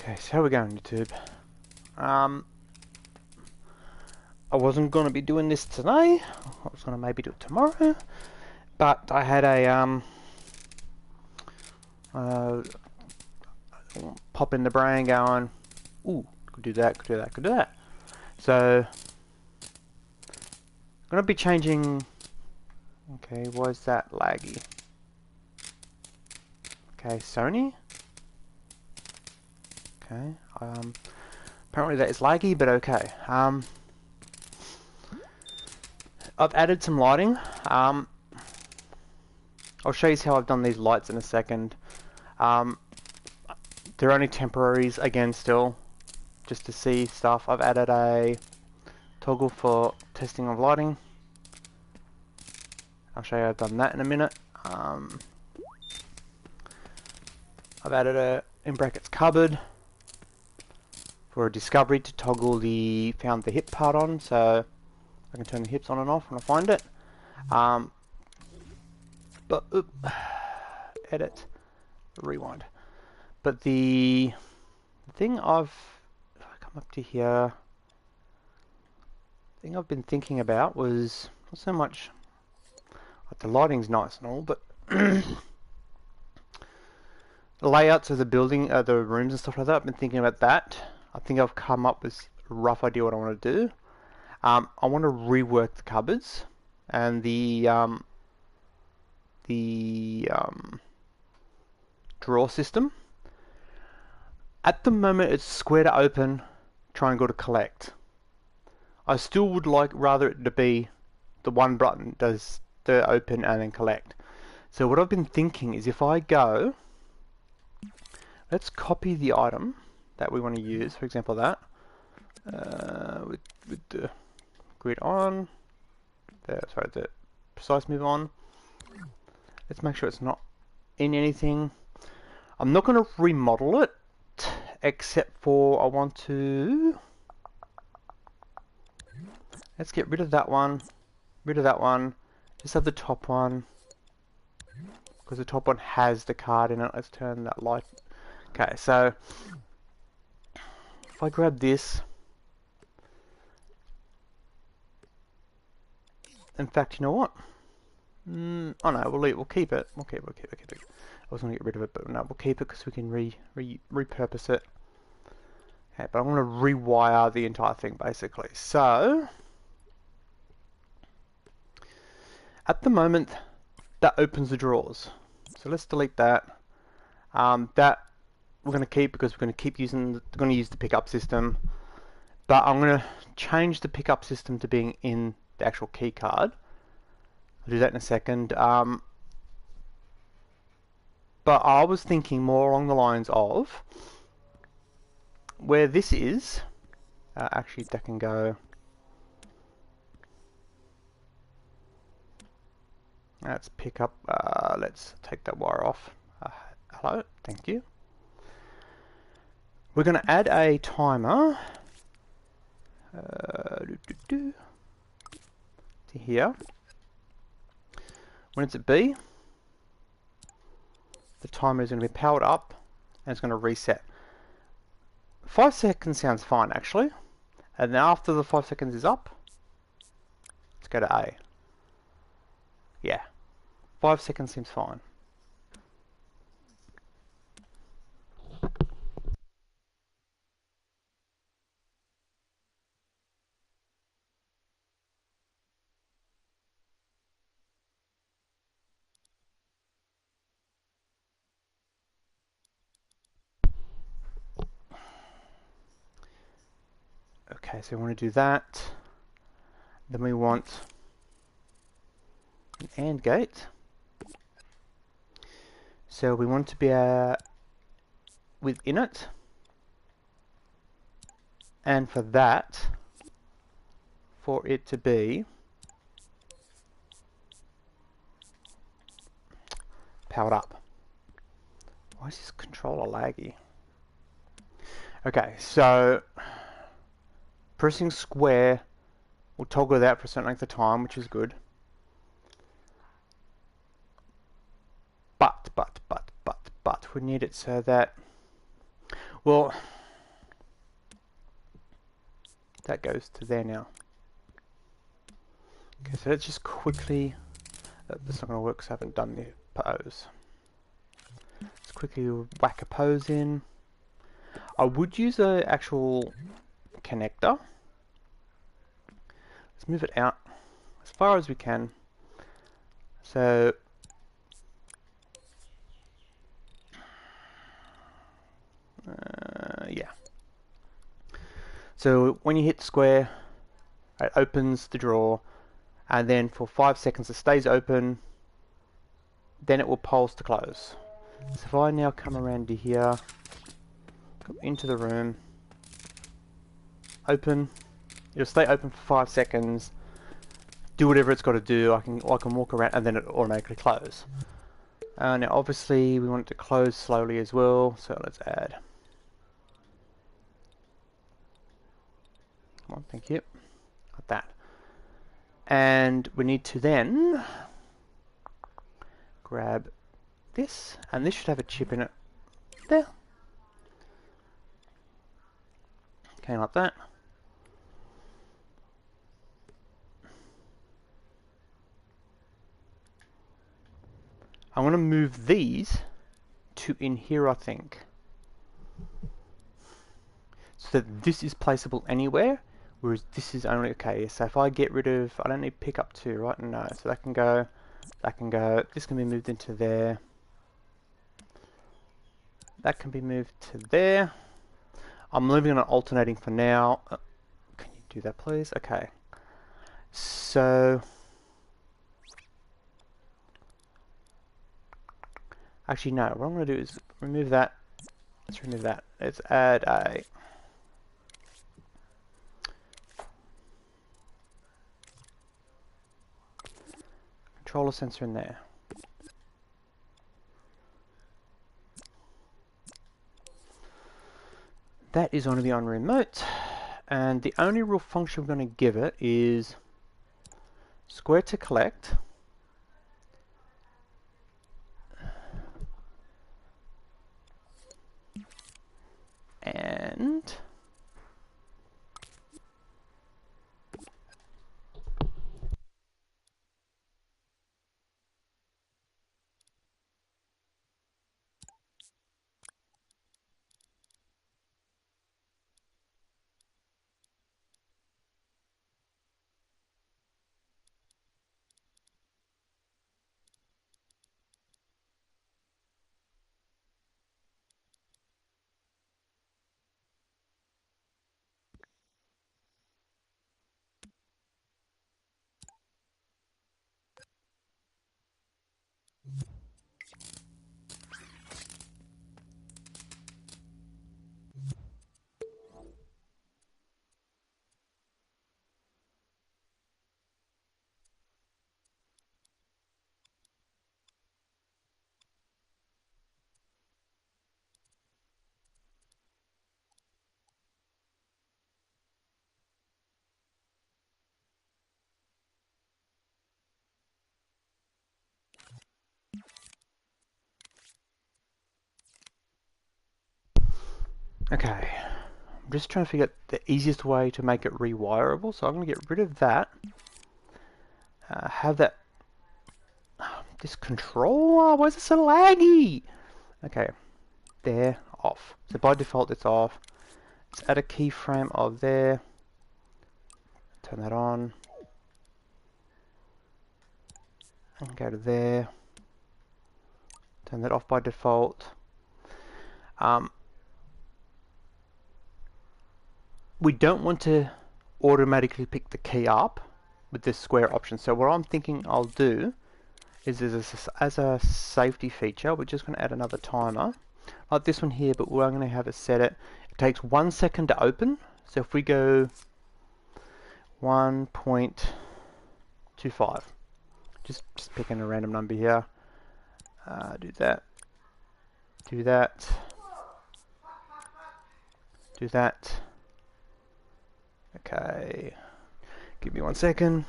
Okay, so how are we going, YouTube? I wasn't going to be doing this today. I was going to maybe do it tomorrow. But I had a, pop in the brain going, ooh, could do that, could do that, could do that. So, I'm going to be changing, okay, why is that laggy? Okay, Sony. Okay, apparently that is laggy, but okay. I've added some lighting. I'll show you how I've done these lights in a second. They're only temporaries, again, still, just to see stuff. I've added a toggle for testing of lighting. I'll show you I've done that in a minute. I've added a, in brackets, cupboard for a discovery to toggle the found the hip part on, so I can turn the hips on and off when I find it. Edit, rewind. But the thing if I come up to here, the thing I've been thinking about was not so much, like, the lighting's nice and all, but the layouts of the building, the rooms and stuff like that. I've been thinking about that. I think I've come up with a rough idea what I want to do. I want to rework the cupboards and the drawer system. At the moment, it's square to open, triangle to collect. I still would like rather it to be the one button does the open and then collect. So what I've been thinking is if I go, let's copy the item that we want to use, for example that, with the grid on, the precise move on. Let's make sure it's not in anything. I'm not going to remodel it, except for I want to, let's get rid of that one, just have the top one, because the top one has the card in it. Let's turn that light. Okay, so if I grab this, in fact, you know what? Oh no, we'll keep it. We'll keep it. I was going to get rid of it, but no, we'll keep it because we can repurpose it. Okay, but I want to rewire the entire thing basically. So at the moment, that opens the drawers. So let's delete that. That we're going to keep because we're going to keep using. Going to use the pickup system, but I'm going to change the pickup system to being in the actual key card. I'll do that in a second. But I was thinking more along the lines of where this is. Actually, that can go. Let's pick up. Let's take that wire off. Hello, thank you. We're going to add a timer to here. When it's at B, the timer is going to be powered up and it's going to reset. 5 seconds sounds fine actually, and then after the 5 seconds is up, let's go to A. Yeah, 5 seconds seems fine. Okay, so we want to do that. Then we want an AND gate. So we want to be within it. And for that, for it to be powered up. Why is this controller laggy? Okay, so pressing square will toggle that for a certain length of time, which is good. But we need it so that, well, that goes to there now. Okay, so let's just quickly, that's not going to work because I haven't done the pose. Let's quickly whack a pose in. I would use an actual connector. Let's move it out as far as we can. So yeah. So when you hit square, it opens the drawer, and then for 5 seconds it stays open. Then it will pulse to close. So if I now come around to here, come into the room, open, it'll stay open for 5 seconds. Do whatever it's got to do. I can walk around, and then it automatically close. Now obviously we want it to close slowly as well, so let's add. Come on, thank you. Like that. And we need to then grab this, and this should have a chip in it. There. Okay, like that. I'm going to move these to in here, I think. So that this is placeable anywhere, whereas this is only, okay, so if I get rid of, I don't need pick up 2, right? No, so that can go, this can be moved into there. That can be moved to there. I'm leaving it on alternating for now. Can you do that, please? Okay. So, actually, no. What I'm going to do is remove that. Let's remove that. Let's add a controller sensor in there. That is going to be on remote, and the only real function we're going to give it is square to collect, and okay. I'm just trying to figure out the easiest way to make it rewirable, so I'm going to get rid of that. Have that. This controller, why is it so laggy? Okay, there, off. So by default it's off. Let's add a keyframe of there. Turn that on. And go to there. Turn that off by default. We don't want to automatically pick the key up with this square option. So what I'm thinking I'll do is as a safety feature, we're just going to add another timer. Like this one here, but we're going to have it set it. It takes 1 second to open. So if we go 1.25, just picking a random number here. Do that. Do that. Do that. Okay. Give me 1 second.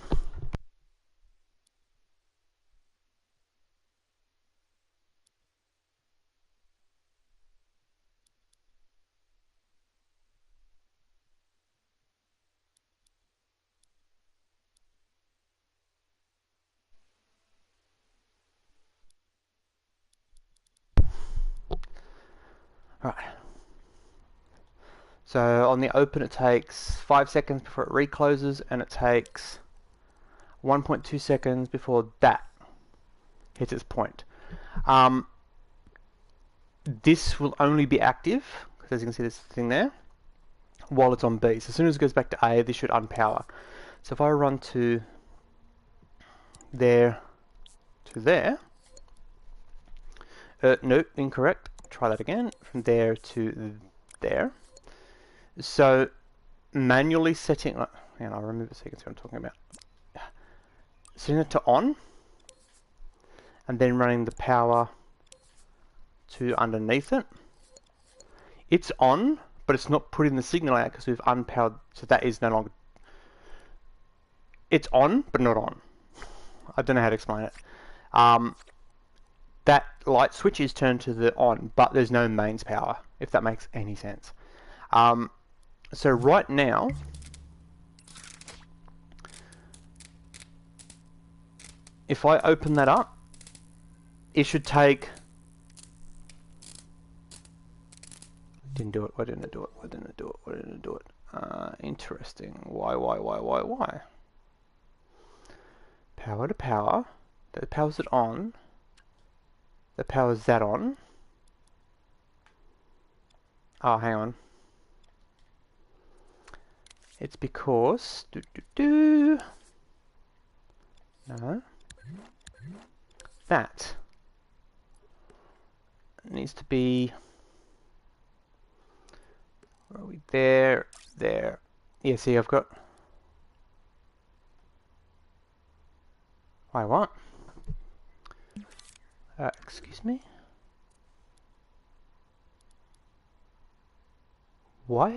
Right. So on the open it takes 5 seconds before it recloses, and it takes 1.2 seconds before that hits its point. This will only be active, because as you can see this thing there, while it's on B. So as soon as it goes back to A, this should unpower. So if I run to there to there, nope, incorrect. Try that again. From there to there. So manually setting, and I'll remove it so you can see what I'm talking about. Setting it to on, and then running the power to underneath it. It's on, but it's not putting the signal out because we've unpowered, so that is no longer. It's on, but not on. I don't know how to explain it. That light switch is turned to the on, but there's no mains power, if that makes any sense. So right now, if I open that up, it should take... Didn't do it. Why didn't it do it? Why didn't it do it? Why didn't it do it? Interesting. Why? Power to power. That powers it on. That powers that on. Oh, hang on. It's because... No. That needs to be... Where are we? There. Yeah, see, I've got... Why, what? Excuse me? Why?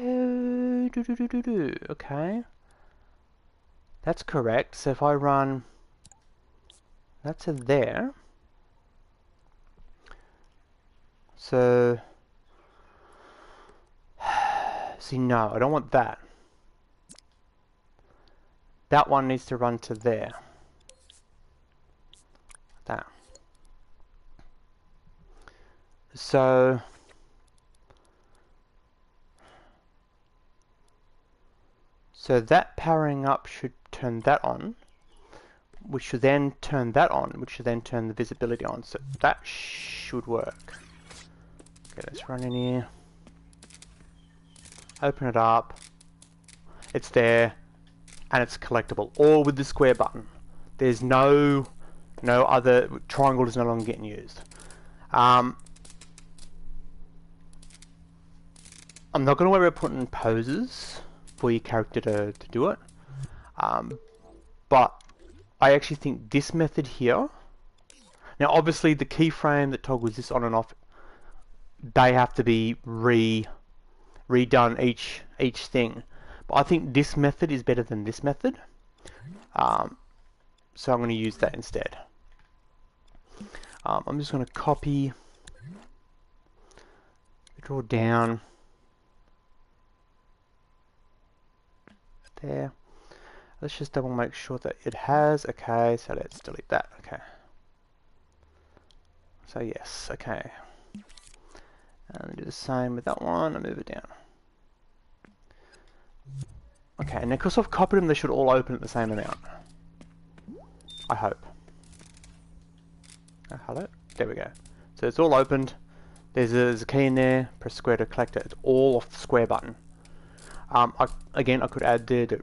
Okay. That's correct. So if I run... That to there. So... See, no, I don't want that. That one needs to run to there. That. So that powering up should turn that on, which should then turn that on, which should then turn the visibility on. So that should work. Okay, let's run in here. Open it up. It's there, and it's collectible, all with the square button. There's no other... Triangle is no longer getting used. I'm not going to worry about putting poses for your character to do it. But I actually think this method here... Now obviously the keyframe that toggles this on and off, they have to be redone each thing. But I think this method is better than this method. So I'm going to use that instead. I'm just going to copy, draw down there. Let's just double make sure that it has. Okay, so let's delete that. Okay. So yes, okay. And do the same with that one and move it down. Okay, and because I've copied them, they should all open at the same amount. I hope. Oh, hello? There we go. So it's all opened. There's a key in there. Press square to collect it. It's all off the square button. Again, I could add the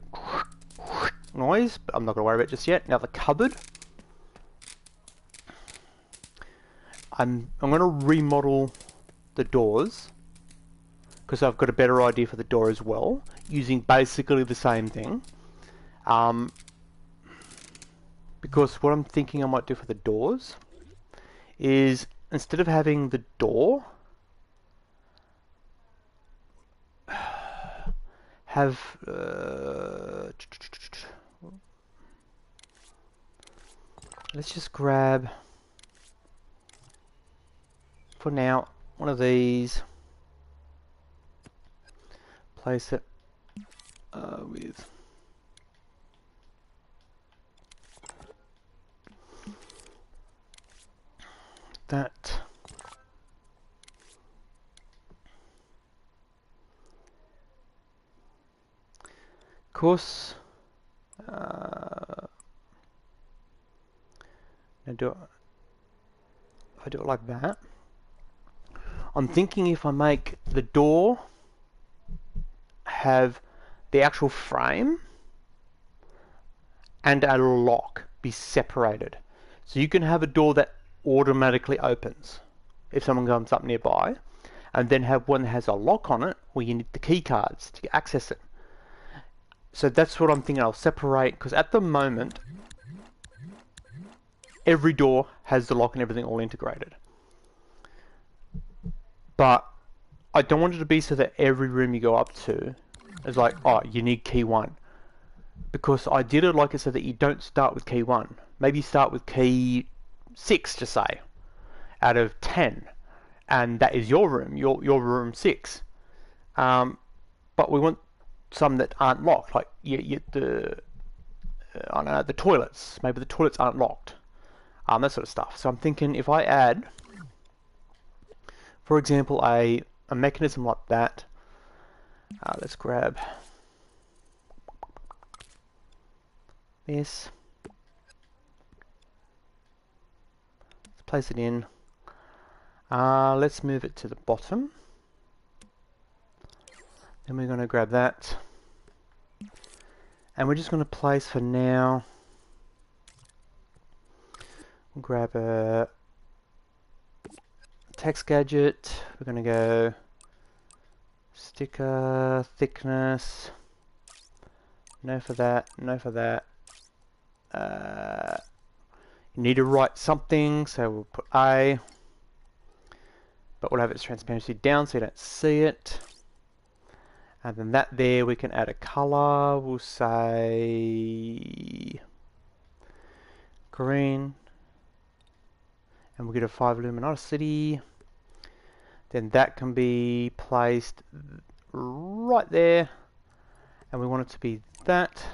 noise, but I'm not going to worry about it just yet. Now the cupboard. I'm going to remodel the doors, because I've got a better idea for the door as well, using basically the same thing. Because what I'm thinking I might do for the doors is, instead of having the door have let's just grab, for now, one of these, place it with that. because I do it like that, I'm thinking if I make the door have the actual frame and a lock be separated. So you can have a door that automatically opens if someone comes up nearby, and then have one that has a lock on it where you need the key cards to access it. So that's what I'm thinking. I'll separate, because at the moment every door has the lock and everything all integrated. But I don't want it to be so that every room you go up to is like, oh, you need key 1. Because I did it like it so that you don't start with key 1. Maybe you start with key 6, just say, out of 10. And that is your room, your room 6. But we want some that aren't locked, like the I don't know, the toilets. Maybe the toilets aren't locked. That sort of stuff. So I'm thinking if I add, for example, a mechanism like that. Let's grab this. Let's place it in. Let's move it to the bottom. Then we're going to grab that. And we're just going to place for now. We'll grab a text gadget. We're going to go sticker, thickness. No for that, no for that. You need to write something, so we'll put A. But we'll have its transparency down so you don't see it. And then that there, we can add a color. We'll say green. And we'll get a 5 luminosity. Then that can be placed right there. And we want it to be that.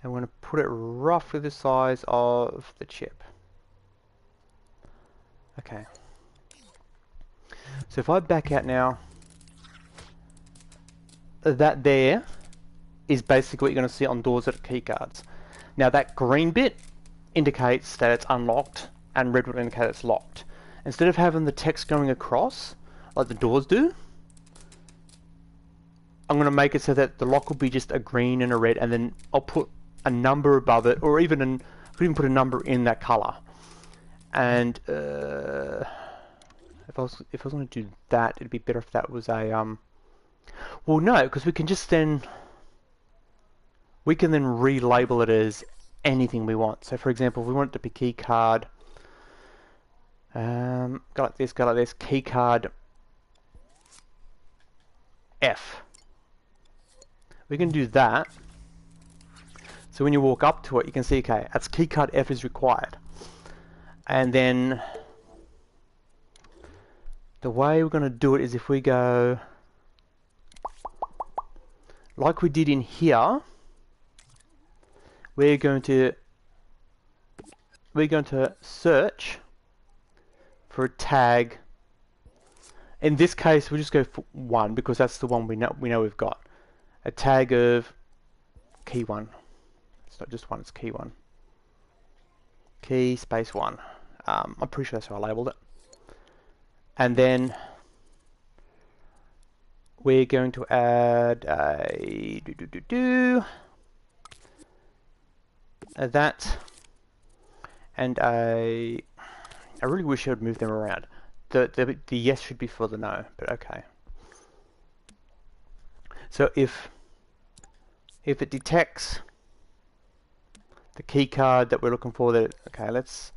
And we're going to put it roughly the size of the chip. Okay. So if I back out now, that there is basically what you're going to see on doors that are keycards. Now that green bit indicates that it's unlocked, and red would indicate it's locked. Instead of having the text going across, like the doors do, I'm going to make it so that the lock will be just a green and a red, and then I'll put a number above it, or even I could even put a number in that color. And if I was going to do that, it'd be better if that was a well, no, because we can then relabel it as anything we want. So for example, if we want it to be key card, go like this, key card F. We can do that. So when you walk up to it, you can see, okay, that's key card F is required. And then the way we're going to do it is if we go like we did in here, we're going to search for a tag. In this case, we'll just go for 1 because that's the one we know we've got. A tag of key 1. It's not just 1, it's key 1. Key space 1. I'm pretty sure that's how I labeled it. And then we're going to add a that, and I really wish I would move them around. The yes should be for the no, but okay. So if it detects the key card that we're looking for, okay, let's,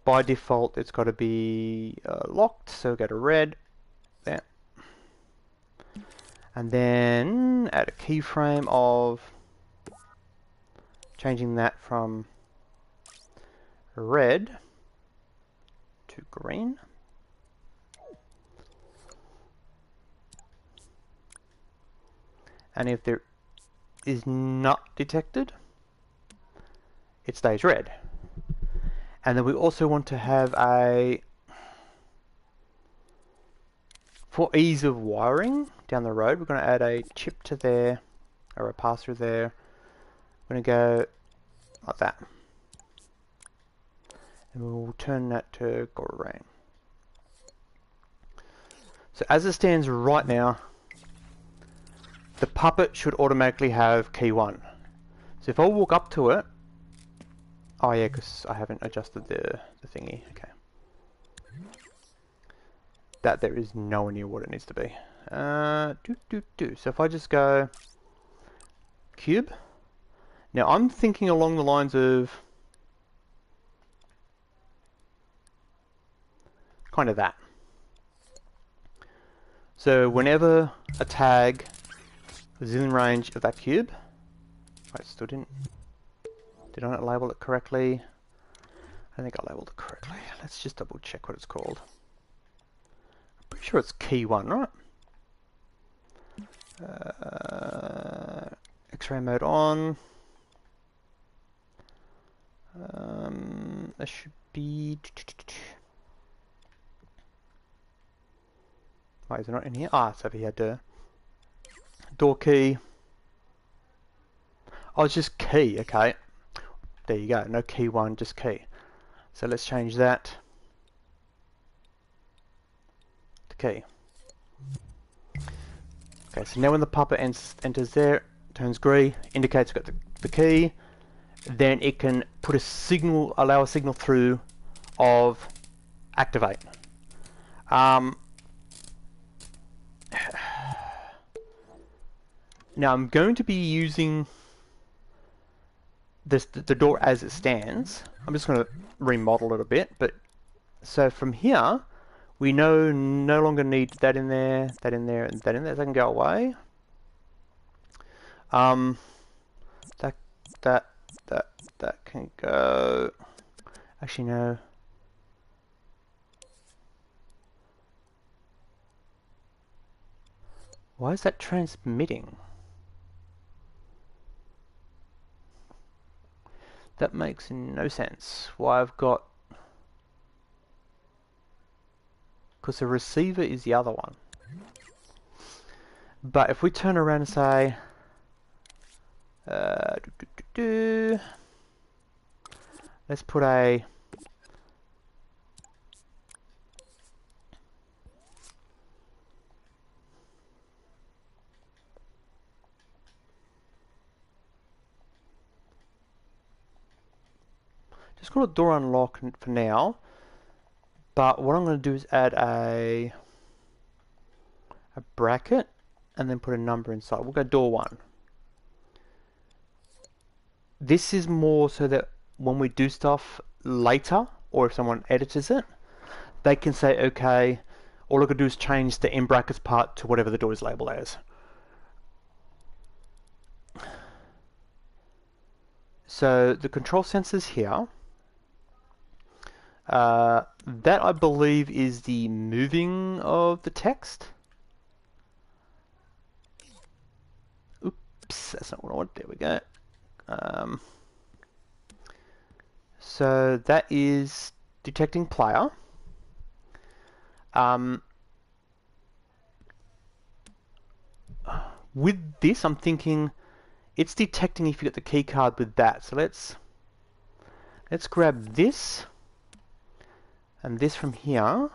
by default it's got to be locked, so go to red there. And then add a keyframe of changing that from red to green. And if there is not detected, it stays red. And then we also want to have for ease of wiring down the road, we're going to add a chip to there, or a pass through there. I'm going to go like that. And we'll turn that to Gorain. So as it stands right now, the puppet should automatically have key 1. So if I walk up to it, oh yeah, because I haven't adjusted the thingy, okay. That there is nowhere near what it needs to be. So if I just go cube, now I'm thinking along the lines of kind of that. So whenever a tag is in range of that cube, I still did I not label it correctly? I think I labeled it correctly. Let's just double check what it's called. I'm pretty sure it's key 1, right? X-ray mode on. There should be... Why is it not in here? Ah, it's over here. Door key. Oh, it's just key. Okay. There you go. No key 1, just key. So let's change that to key. Okay, so now when the puppet enters there, turns green, indicates we've got the key, then it can put a signal, allow a signal through of activate. Now I'm going to be using the door as it stands. I'm just going to remodel it a bit, but so from here we no longer need that in there, that in there, and that in there. That can go away. That can go. Actually, no. Why is that transmitting? That makes no sense. Why I've got... Because the receiver is the other one. But if we turn around and say... let's put a... Just call it door unlock for now. But what I'm going to do is add a bracket and then put a number inside. We'll go door 1. This is more so that when we do stuff later, or if someone edits it, they can say, okay, all I could do is change the in brackets part to whatever the door is labeled as. So the control sensors here, that I believe is the moving of the text. Oops, that's not what I want. There we go. So that is detecting player. With this, I'm thinking it's detecting if you get the key card with that. So let's grab this and this from here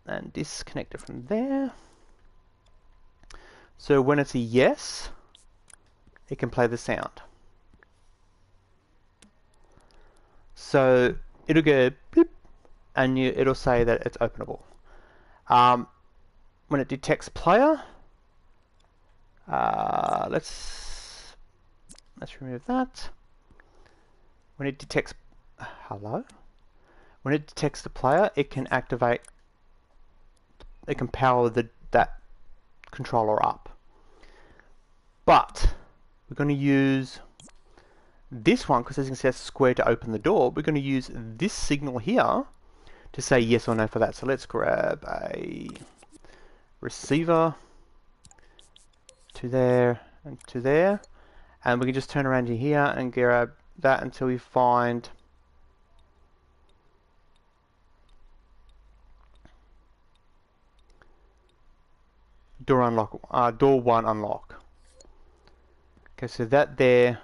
and disconnect it from there. So when it's a yes, it can play the sound. So it'll go beep, and it'll say that it's openable. When it detects player, let's remove that. When it detects hello, when it detects the player, it can activate. It can power that controller up. But we're going to use this one because as you can see, that's square to open the door. We're going to use this signal here to say yes or no for that. So let's grab a receiver to there and to there, and we can just turn around to here and grab that until we find door unlock, door 1 unlock. Okay, so that there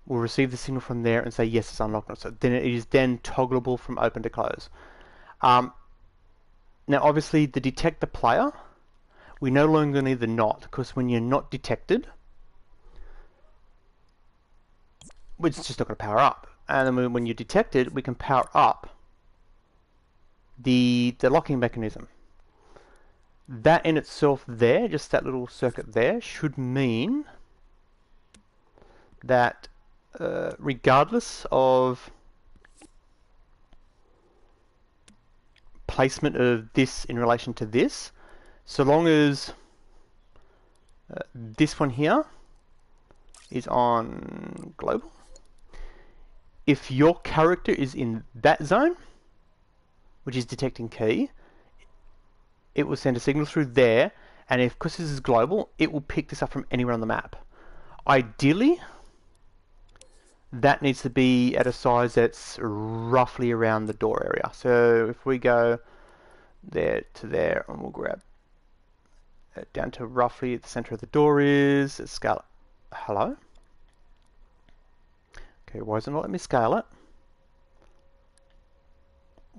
will receive the signal from there and say yes, it's unlocked. So then it is then toggleable from open to close. Now obviously the detect the player, we no longer need the not, because when you're not detected, it's just not going to power up. And then when you're detected, we can power up the locking mechanism. That in itself there, just that little circuit there, should mean that regardless of placement of this in relation to this, so long as this one here is on global, if your character is in that zone, which is detecting key, it will send a signal through there, and if, because this is global, it will pick this up from anywhere on the map. Ideally, that needs to be at a size that's roughly around the door area. So if we go there to there, and we'll grab it down to roughly at the center of the door is, scale it. Hello? Okay, why is it not letting me scale it?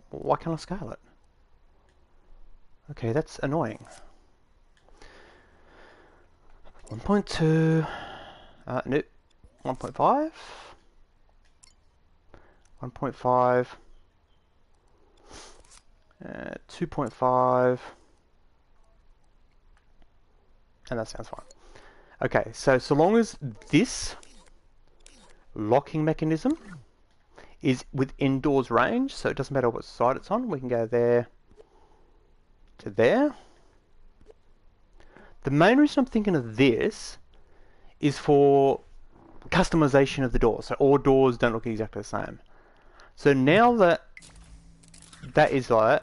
Why can't I scale it? Okay, that's annoying. 1.2, nope, 1.5, 1.5, 2.5, and that sounds fine. Okay, so long as this locking mechanism is within doors range, so it doesn't matter what side it's on, we can go there to there. The main reason I'm thinking of this is for customization of the door, so all doors don't look exactly the same. So now that that is like,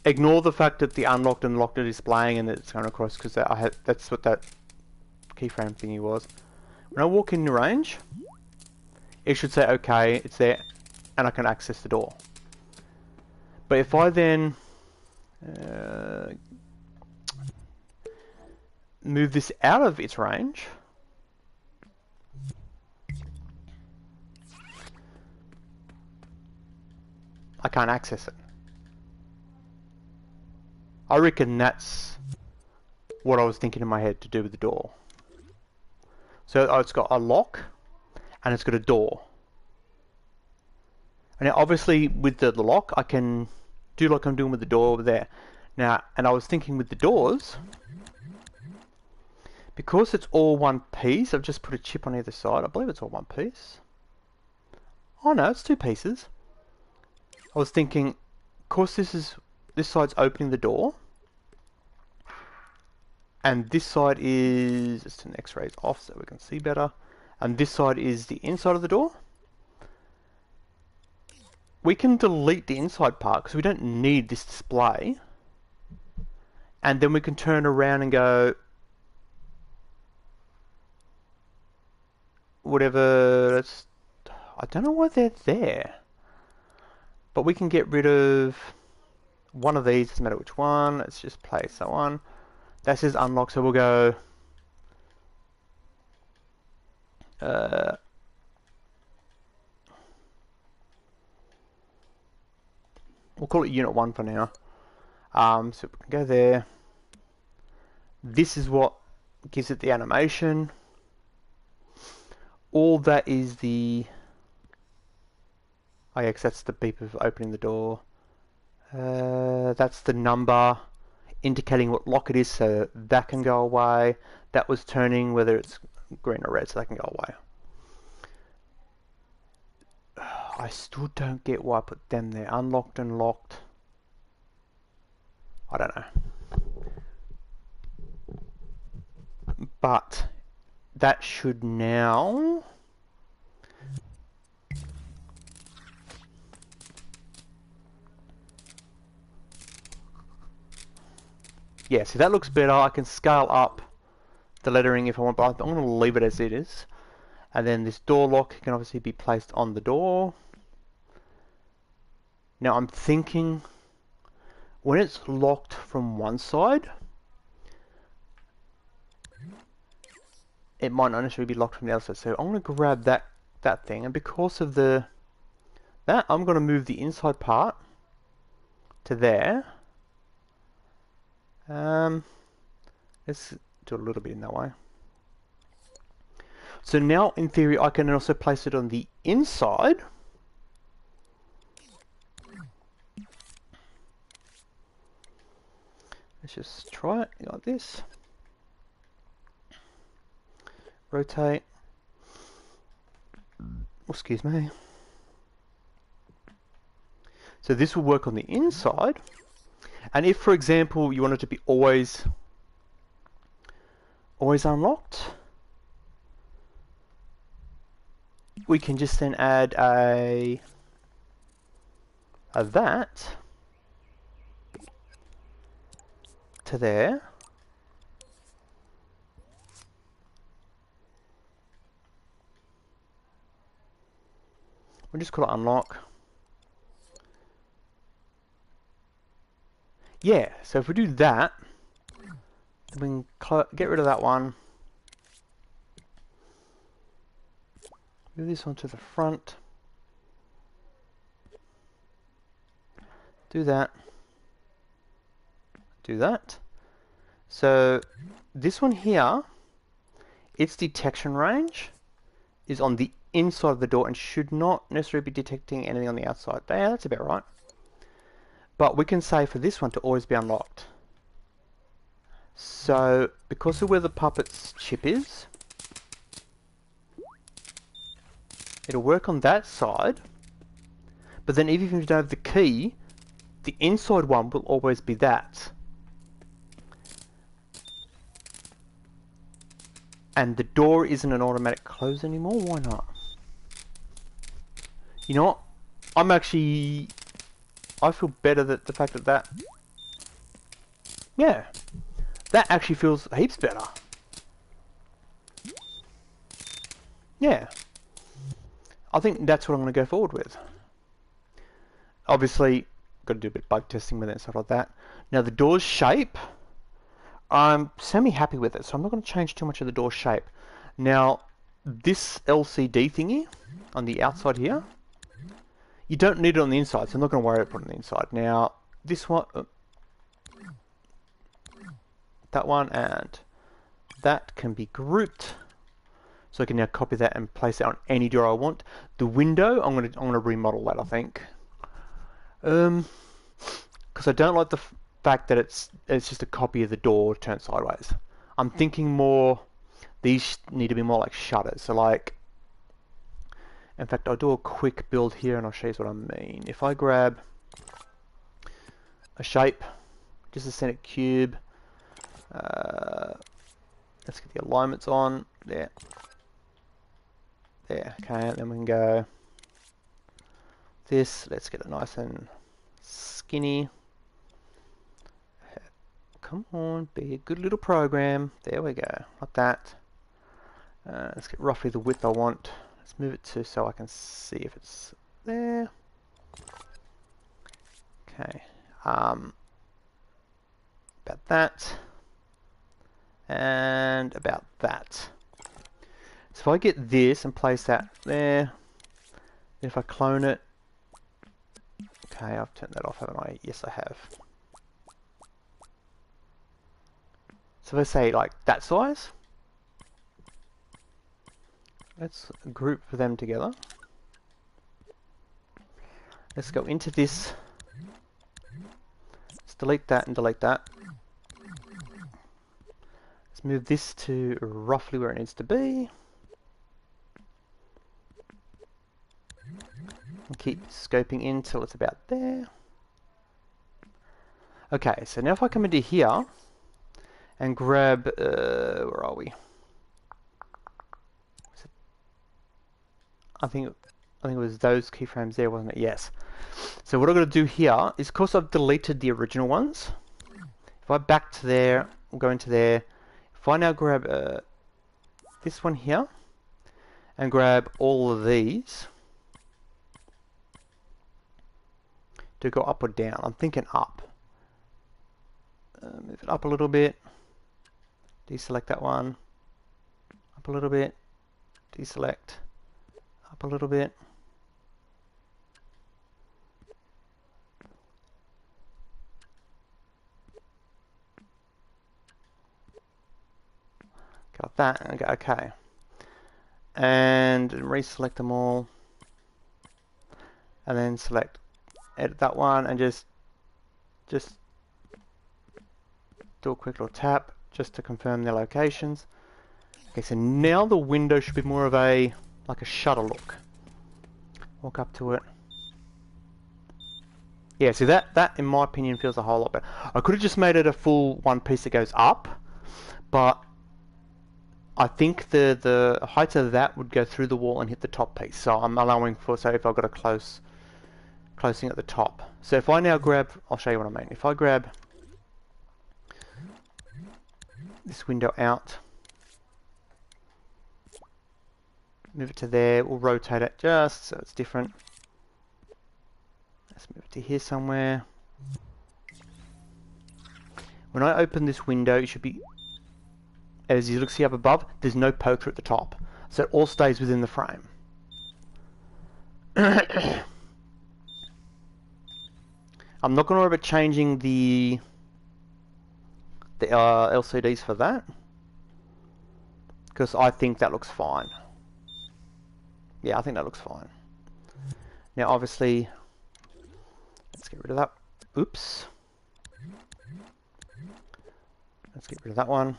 ignore the fact that the unlocked and locked are displaying and that it's going across, because that's what that keyframe thingy was. When I walk in the range, it should say okay, it's there, and I can access the door. But if I then move this out of its range, I can't access it. I reckon that's what I was thinking in my head to do with the door. So it's got a lock and it's got a door. And now obviously with the lock, I can do like I'm doing with the door over there. Now, and I was thinking with the doors, because it's all one piece, I've just put a chip on either side. I believe it's all one piece. Oh no, it's two pieces. I was thinking, of course this side's opening the door. And this side is, let's turn the X-rays off so we can see better. And this side is the inside of the door. We can delete the inside part because we don't need this display. And then we can turn around and go, whatever, I don't know why they're there. But we can get rid of one of these, doesn't matter which one. Let's just place that one. That says unlock, so we'll go we'll call it unit 1 for now. So we can go there. This is what gives it the animation. All that is the, oh yeah, 'cause that's the beep of opening the door. That's the number indicating what lock it is, so that can go away. That was turning whether it's green or red, so that can go away. I still don't get why I put them there. Unlocked and locked. I don't know. But that should now yeah, so that looks better. I can scale up the lettering if I want, but I'm going to leave it as it is. And then this door lock can obviously be placed on the door. Now I'm thinking, when it's locked from one side, it might not necessarily be locked from the other side. So I'm going to grab that thing, and because of that, I'm going to move the inside part to there. Let's do a little bit in that way. So now, in theory, I can also place it on the inside. Let's just try it like this. Rotate. Excuse me. So this will work on the inside. And if, for example, you want it to be always unlocked, we can just then add a that to there. We'll just call it unlock. Yeah, so if we do that, then we can get rid of that one. Move this onto the front. Do that. Do that. So this one here, its detection range is on the inside of the door and should not necessarily be detecting anything on the outside. Yeah, that's about right. But we can say for this one to always be unlocked. So because of where the puppet's chip is, it'll work on that side. But then even if you don't have the key, the inside one will always be that. And the door isn't an automatic close anymore. Why not? You know what? I feel better that the fact that yeah, that actually feels heaps better. Yeah, I think that's what I'm going to go forward with. Obviously, got to do a bit of bug testing with it and stuff like that. Now the door's shape, I'm semi-happy with it, so I'm not going to change too much of the door shape. Now, this LCD thingy on the outside here, you don't need it on the inside, so I'm not going to worry about putting it on the inside. Now, this one, that one, and that can be grouped. So I can now copy that and place it on any door I want. The window, I'm gonna remodel that, I think, because I don't like the fact that it's just a copy of the door turned sideways. I'm thinking more these need to be more like shutters. So like, in fact, I'll do a quick build here and I'll show you what I mean. If I grab a shape, just a centered cube, let's get the alignments on there. There, okay, and then we can go this, let's get it nice and skinny. Come on, be a good little program. There we go, like that. Let's get roughly the width I want. Let's move it to so I can see if it's there. Okay, about that, and about that. So if I get this and place that there, if I clone it, okay, I've turned that off, haven't I? Yes, I have. So if I say like that size, let's group them together. Let's go into this. Let's delete that and delete that. Let's move this to roughly where it needs to be. And keep scoping in till it's about there. Okay, so now if I come into here and grab, where are we? I think it was those keyframes there, wasn't it? Yes. So what I'm going to do here is, of course, I've deleted the original ones. If I back to there, we'll go into there. If I now grab this one here and grab all of these to go up or down, I'm thinking up. Move it up a little bit. Deselect that one. I up a little bit, deselect, up a little bit. Got that, and go okay. And reselect them all. And then select, edit that one, and just do a quick little tap just to confirm their locations. Okay, so now the window should be more of a, like a shutter look. Walk up to it. Yeah, see that in my opinion feels a whole lot better. I could have just made it a full one piece that goes up, but I think the height of that would go through the wall and hit the top piece. So I'm allowing for, say if I've got a closing at the top. So if I now grab, I'll show you what I mean. If I grab this window out, move it to there, we'll rotate it just so it's different. Let's move it to here somewhere. When I open this window, it should be, as you look see up above, there's no poker at the top. So it all stays within the frame. I'm not going to worry about changing the LCDs for that, because I think that looks fine. Yeah, I think that looks fine. Now obviously, let's get rid of that. Oops. Let's get rid of that one.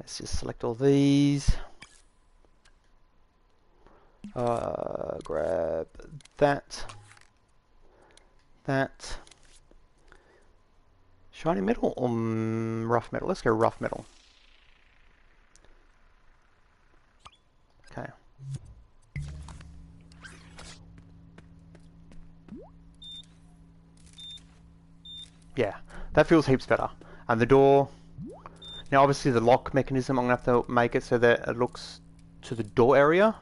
Let's just select all these. Grab that. That. Shiny metal or rough metal? Let's go rough metal. Okay. Yeah, that feels heaps better. And the door, now obviously the lock mechanism, I'm going to have to make it so that it looks to the door area.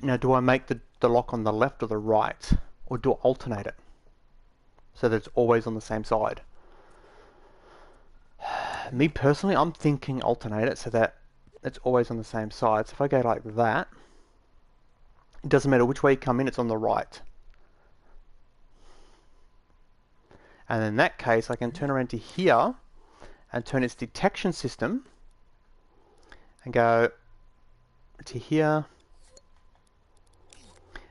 Now do I make the lock on the left or the right? Or do I alternate it? So that it's always on the same side. Me personally, I'm thinking alternate it so that it's always on the same side. So if I go like that, it doesn't matter which way you come in, it's on the right. And in that case, I can turn around to here and turn its detection system and go to here.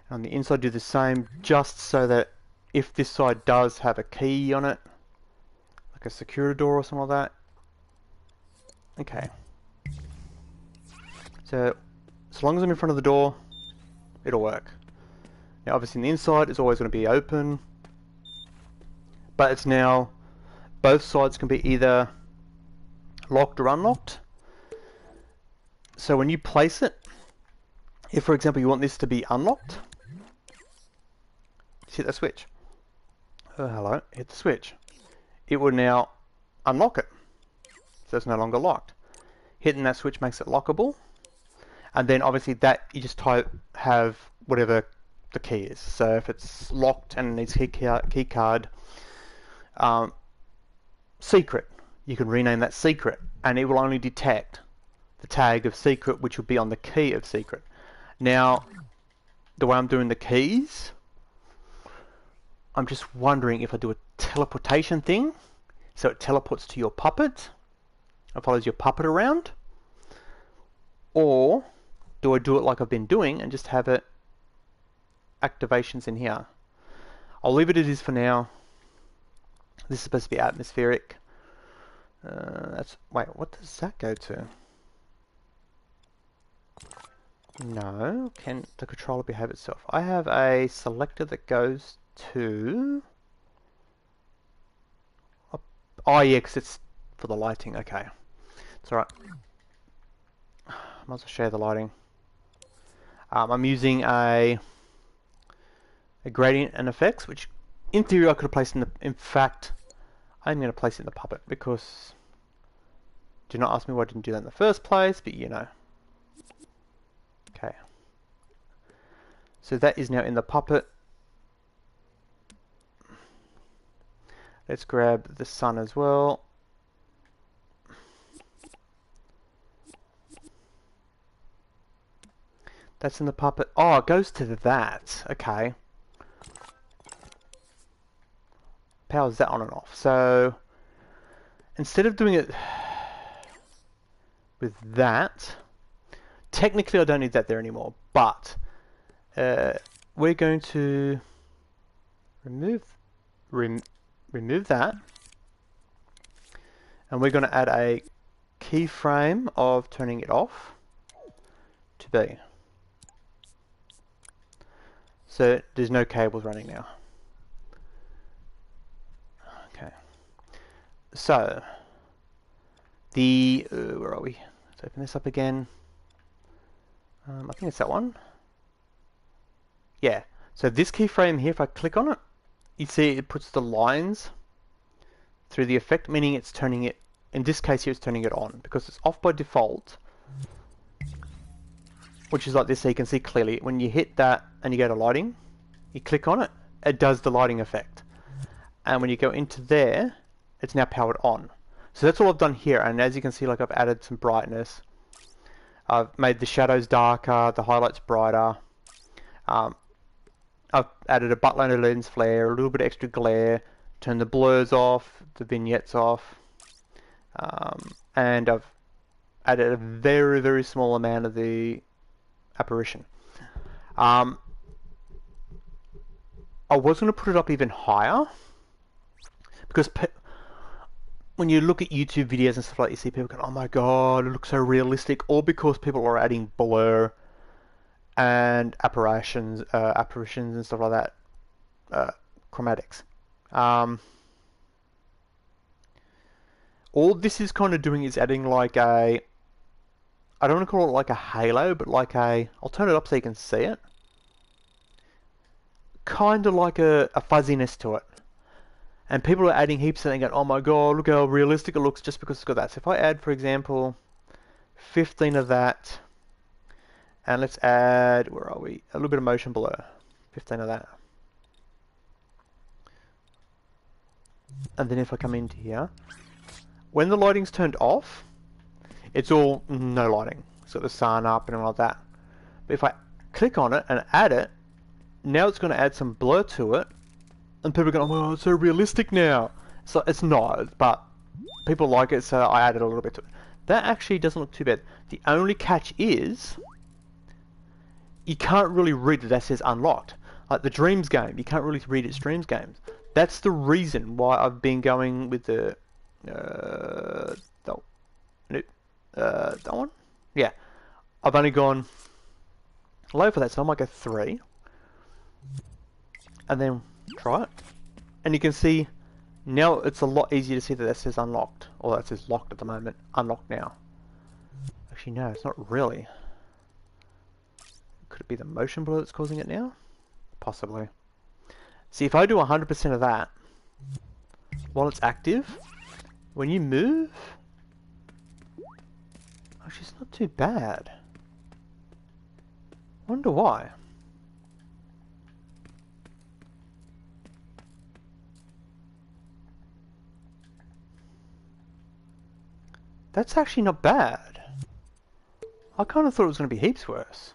And on the inside, do the same, just so that if this side does have a key on it, like a security door or something like that. Okay. So long as I'm in front of the door, it'll work. Now obviously on the inside, it's always going to be open. But it's now, both sides can be either locked or unlocked. So when you place it, if for example you want this to be unlocked, hit the switch. Oh, hello, hit the switch. It will now unlock it. So it's no longer locked. Hitting that switch makes it lockable. And then obviously that you just have whatever the key is. So if it's locked and it needs key card, secret, you can rename that secret, and it will only detect the tag of secret, which will be on the key of secret. Now, the way I'm doing the keys, I'm just wondering if I do a teleportation thing, so it teleports to your puppet and follows your puppet around, or do I do it like I've been doing and just have it activations in here? I'll leave it as is for now. This is supposed to be atmospheric. Wait, what does that go to? No, can the controller behave itself? I have a selector that goes to... Oh yeah, because it's for the lighting, okay. It's alright. Might as well share the lighting. I'm using a gradient and effects, which in theory I could have placed in the... In fact, I'm going to place it in the puppet because... Do not ask me why I didn't do that in the first place, but you know. Okay. So that is now in the puppet. Let's grab the sun as well. That's in the puppet. Oh, it goes to that. Okay. Powers that on and off. So instead of doing it with that, technically I don't need that there anymore, but we're going to remove that, and we're going to add a keyframe of turning it off to B. So there's no cables running now. Okay. So the where are we? Let's open this up again. I think it's that one. Yeah. So this keyframe here, if I click on it, you see it puts the lines through the effect, meaning it's turning it. In this case here, it's turning it on because it's off by default, which is like this. So you can see clearly when you hit that and you go to lighting, you click on it, it does the lighting effect. And when you go into there, it's now powered on. So that's all I've done here. And as you can see, like I've added some brightness. I've made the shadows darker, the highlights brighter. I've added a buttload lens flare, a little bit extra glare, turned the blurs off, the vignettes off. And I've added a very, very small amount of the apparition. I was going to put it up even higher because when you look at YouTube videos and stuff like that, you see people going, oh my god, it looks so realistic, or because people are adding blur and apparitions and stuff like that, chromatics. All this is kind of doing is adding like a, I don't want to call it like a halo, but like a, I'll turn it up so you can see it. Kind of like a fuzziness to it. And people are adding heaps and they go, oh my god, look how realistic it looks just because it's got that. So if I add, for example, 15 of that, and let's add, where are we? A little bit of motion blur. 15 of that. And then if I come into here, when the lighting's turned off, it's all no lighting. It's got the sun up and all like that. But if I click on it and add it, now it's going to add some blur to it. And people are going, oh, it's so realistic now. So it's not, but people like it, so I added a little bit to it. That actually doesn't look too bad. The only catch is, you can't really read that says unlocked. Like the Dreams game, you can't really read its Dreams games. That's the reason why I've been going with the that one. Yeah, I've only gone low for that, so I might go 3, and then try it, and you can see now it's a lot easier to see that says unlocked, or that says locked at the moment. Unlocked now. Actually, no, it's not really. Could it be the motion blur that's causing it now? Possibly. See, if I do 100% of that while it's active, when you move, actually it's not too bad. Wonder why. That's actually not bad. I kind of thought it was going to be heaps worse.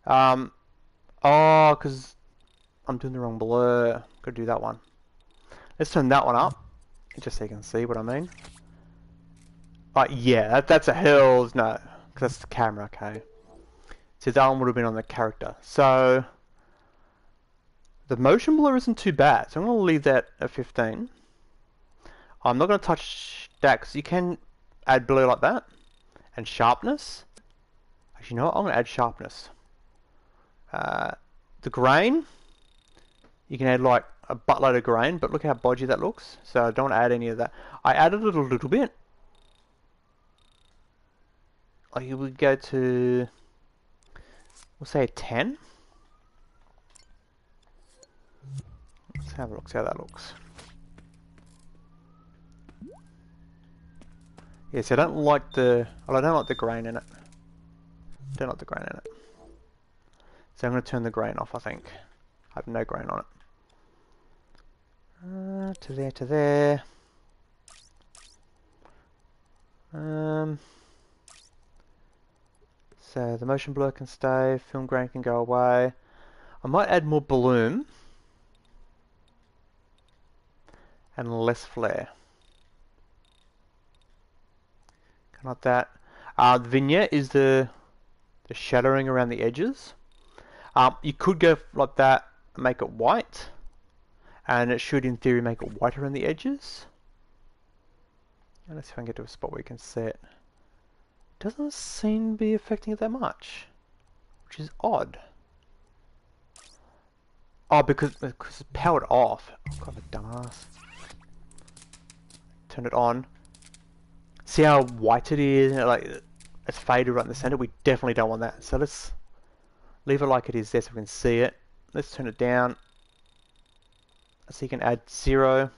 Oh, because I'm doing the wrong blur. Gotta do that one. Let's turn that one up, just so you can see what I mean. Yeah, that's a hell's no, because that's the camera, okay. So that one would have been on the character. So the motion blur isn't too bad, so I'm going to leave that at 15. I'm not going to touch that, because you can add blur like that, and sharpness. Actually, you know what? I'm going to add sharpness. The grain, you can add like a buttload of grain, but look how bodgy that looks. So I don't add any of that. I added it a little bit. Like you would go to, we'll say a 10. Let's have a look, see how that looks. Yeah, so I don't like the grain in it. Don't like the grain in it. So I'm going to turn the grain off, I think. I have no grain on it. To there, to there. So the motion blur can stay, film grain can go away. I might add more bloom and less flare. Kind of like that. The vignette is the shadowing around the edges. You could go like that and make it white, and it should in theory make it whiter around the edges. And let's see if I can get to a spot where you can see it. Doesn't seem to be affecting it that much, which is odd. Oh, because it's powered off. Oh, God, a dumbass. Turn it on. See how white it is? Like, it's faded right in the center. We definitely don't want that. So let's leave it like it is there so we can see it. Let's turn it down. So you can add 0.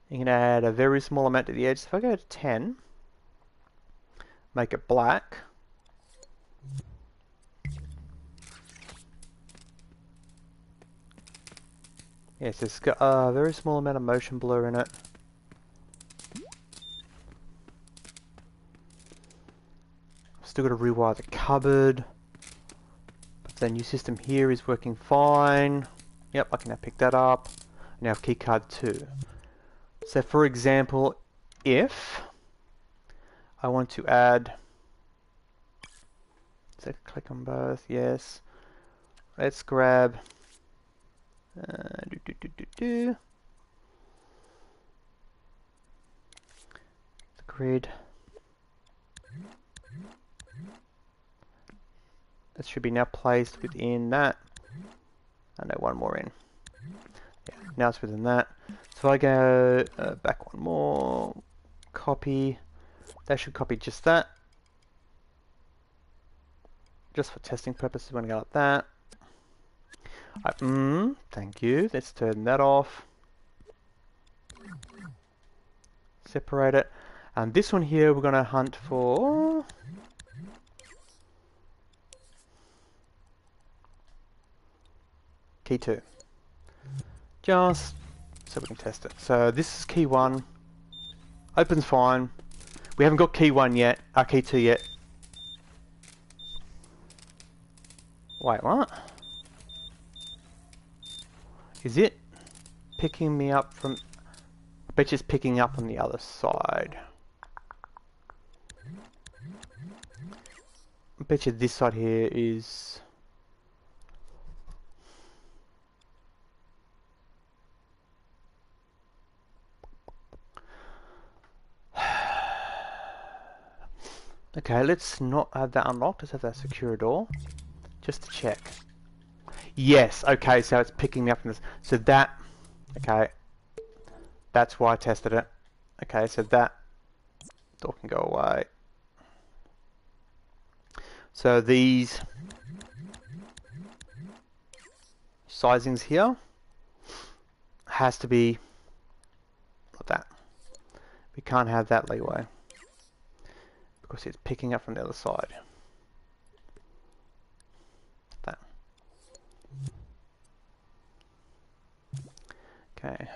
You can add a very small amount to the edge. So if I go to 10, make it black. Yes, it's got a very small amount of motion blur in it. I've still got to rewire the cupboard. But the new system here is working fine. Yep, I can now pick that up. Now keycard 2. So for example, if I want to add, so click on both, yes. Let's grab the grid. That should be now placed within that. I know one more in. Yeah, now it's within that. So if I go back one more, copy. That should copy just that. Just for testing purposes, we're going to go like that. Thank you. Let's turn that off. Separate it. And this one here, we're going to hunt for key 2. Just so we can test it. So this is key 1. Opens fine. We haven't got key 1 yet. Key 2 yet. Wait, what? Is it picking me up from... I bet you it's picking up on the other side. I bet you this side here is... Okay, let's not have that unlocked. Let's have that secure door. Just to check. Yes, okay, so it's picking me up from this. So that... Okay. That's why I tested it. Okay, so that door can go away. So these sizings here has to be like that. We can't have that leeway because it's picking up from the other side. That. Okay.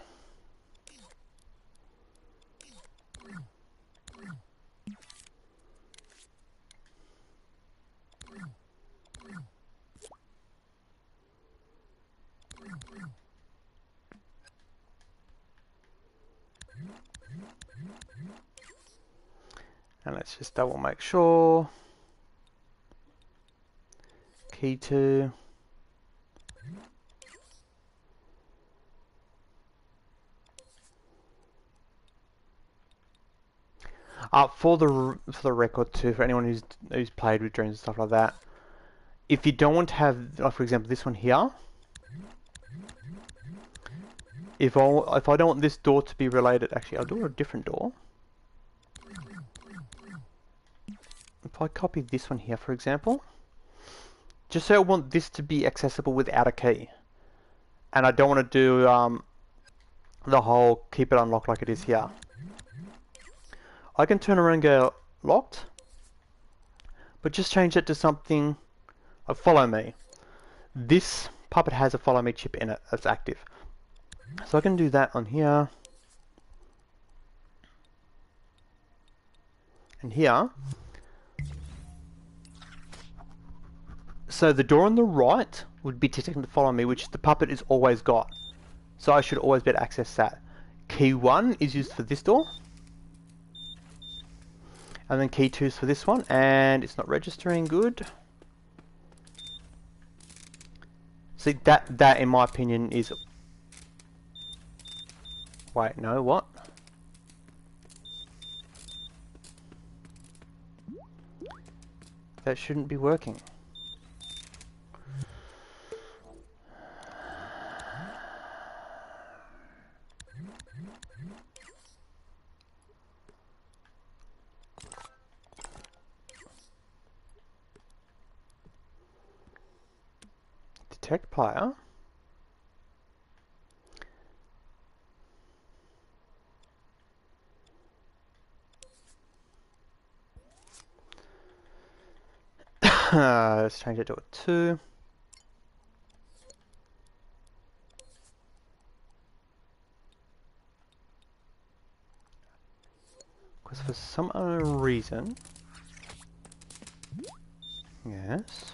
And let's just double make sure. Key 2. For the record too, for anyone who's played with drones and stuff like that, if you don't want to have, like for example, this one here, if I don't want this door to be related, actually I'll do a different door. If I copy this one here, for example, just say I want this to be accessible without a key, and I don't want to do the whole keep it unlocked like it is here. I can turn around and go locked, but just change it to something follow me. This puppet has a follow me chip in it that's active. So I can do that on here. And here. So the door on the right would be detecting to follow me, which the puppet is always got. So I should always be able to access that. Key 1 is used for this door. And then key 2 is for this one, and it's not registering good. See, that in my opinion is... Wait, no, what? That shouldn't be working. Detect player. Let's change it to a 2. Because for some unknown reason... Yes.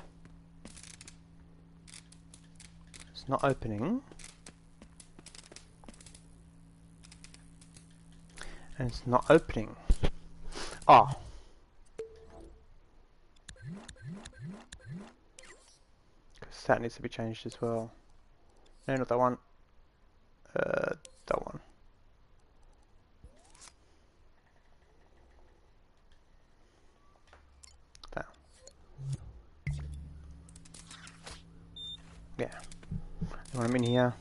It's not opening. And it's not opening. Oh. Because that needs to be changed as well. No, not that one. That one. That. Yeah. You want them in here?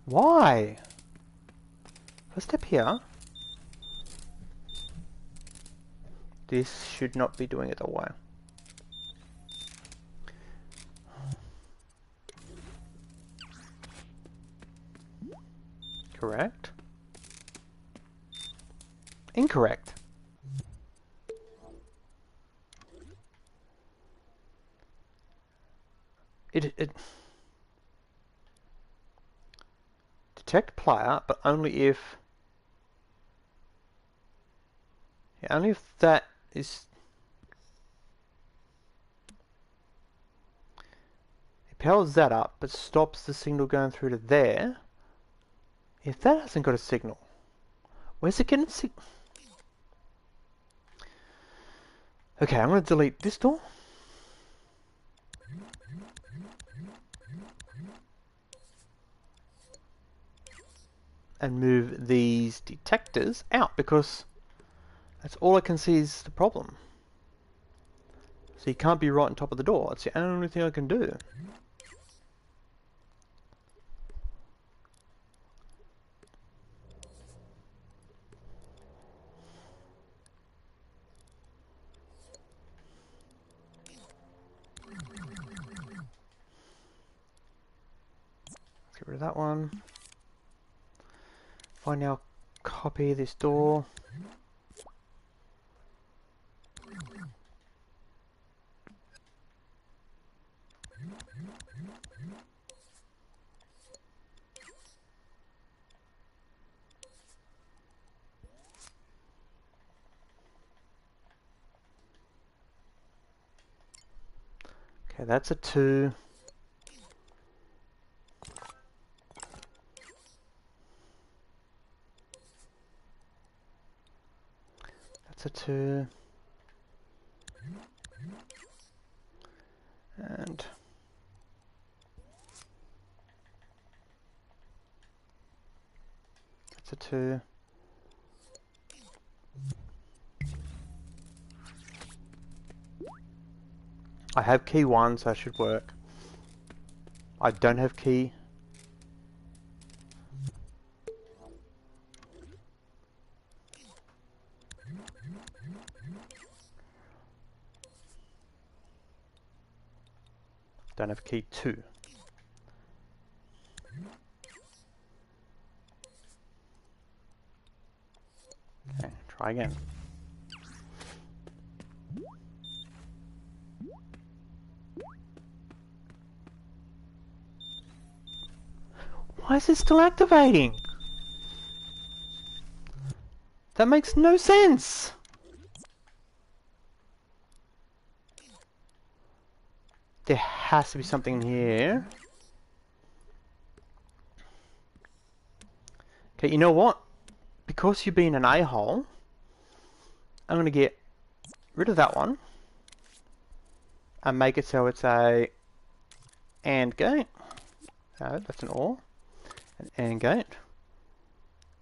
Why? If I step here, this should not be doing it that way. Correct? Incorrect. It detect player, but only if that is... It powers that up, but stops the signal going through to there. If that hasn't got a signal, where's it getting signal? Okay, I'm going to delete this door. And move these detectors out, because that's all I can see is the problem. So you can't be right on top of the door. That's the only thing I can do. Let's get rid of that one. If I now copy this door. Okay, that's a 2. That's a 2. And that's a 2. I have key 1, so that should work. I don't have key. Don't have key 2. Okay, try again. Why is it still activating? That makes no sense! has to be something here. Okay, you know what? Because you've been an a-hole, I'm going to get rid of that one and make it so it's a AND gate. No, that's an OR. An AND gate.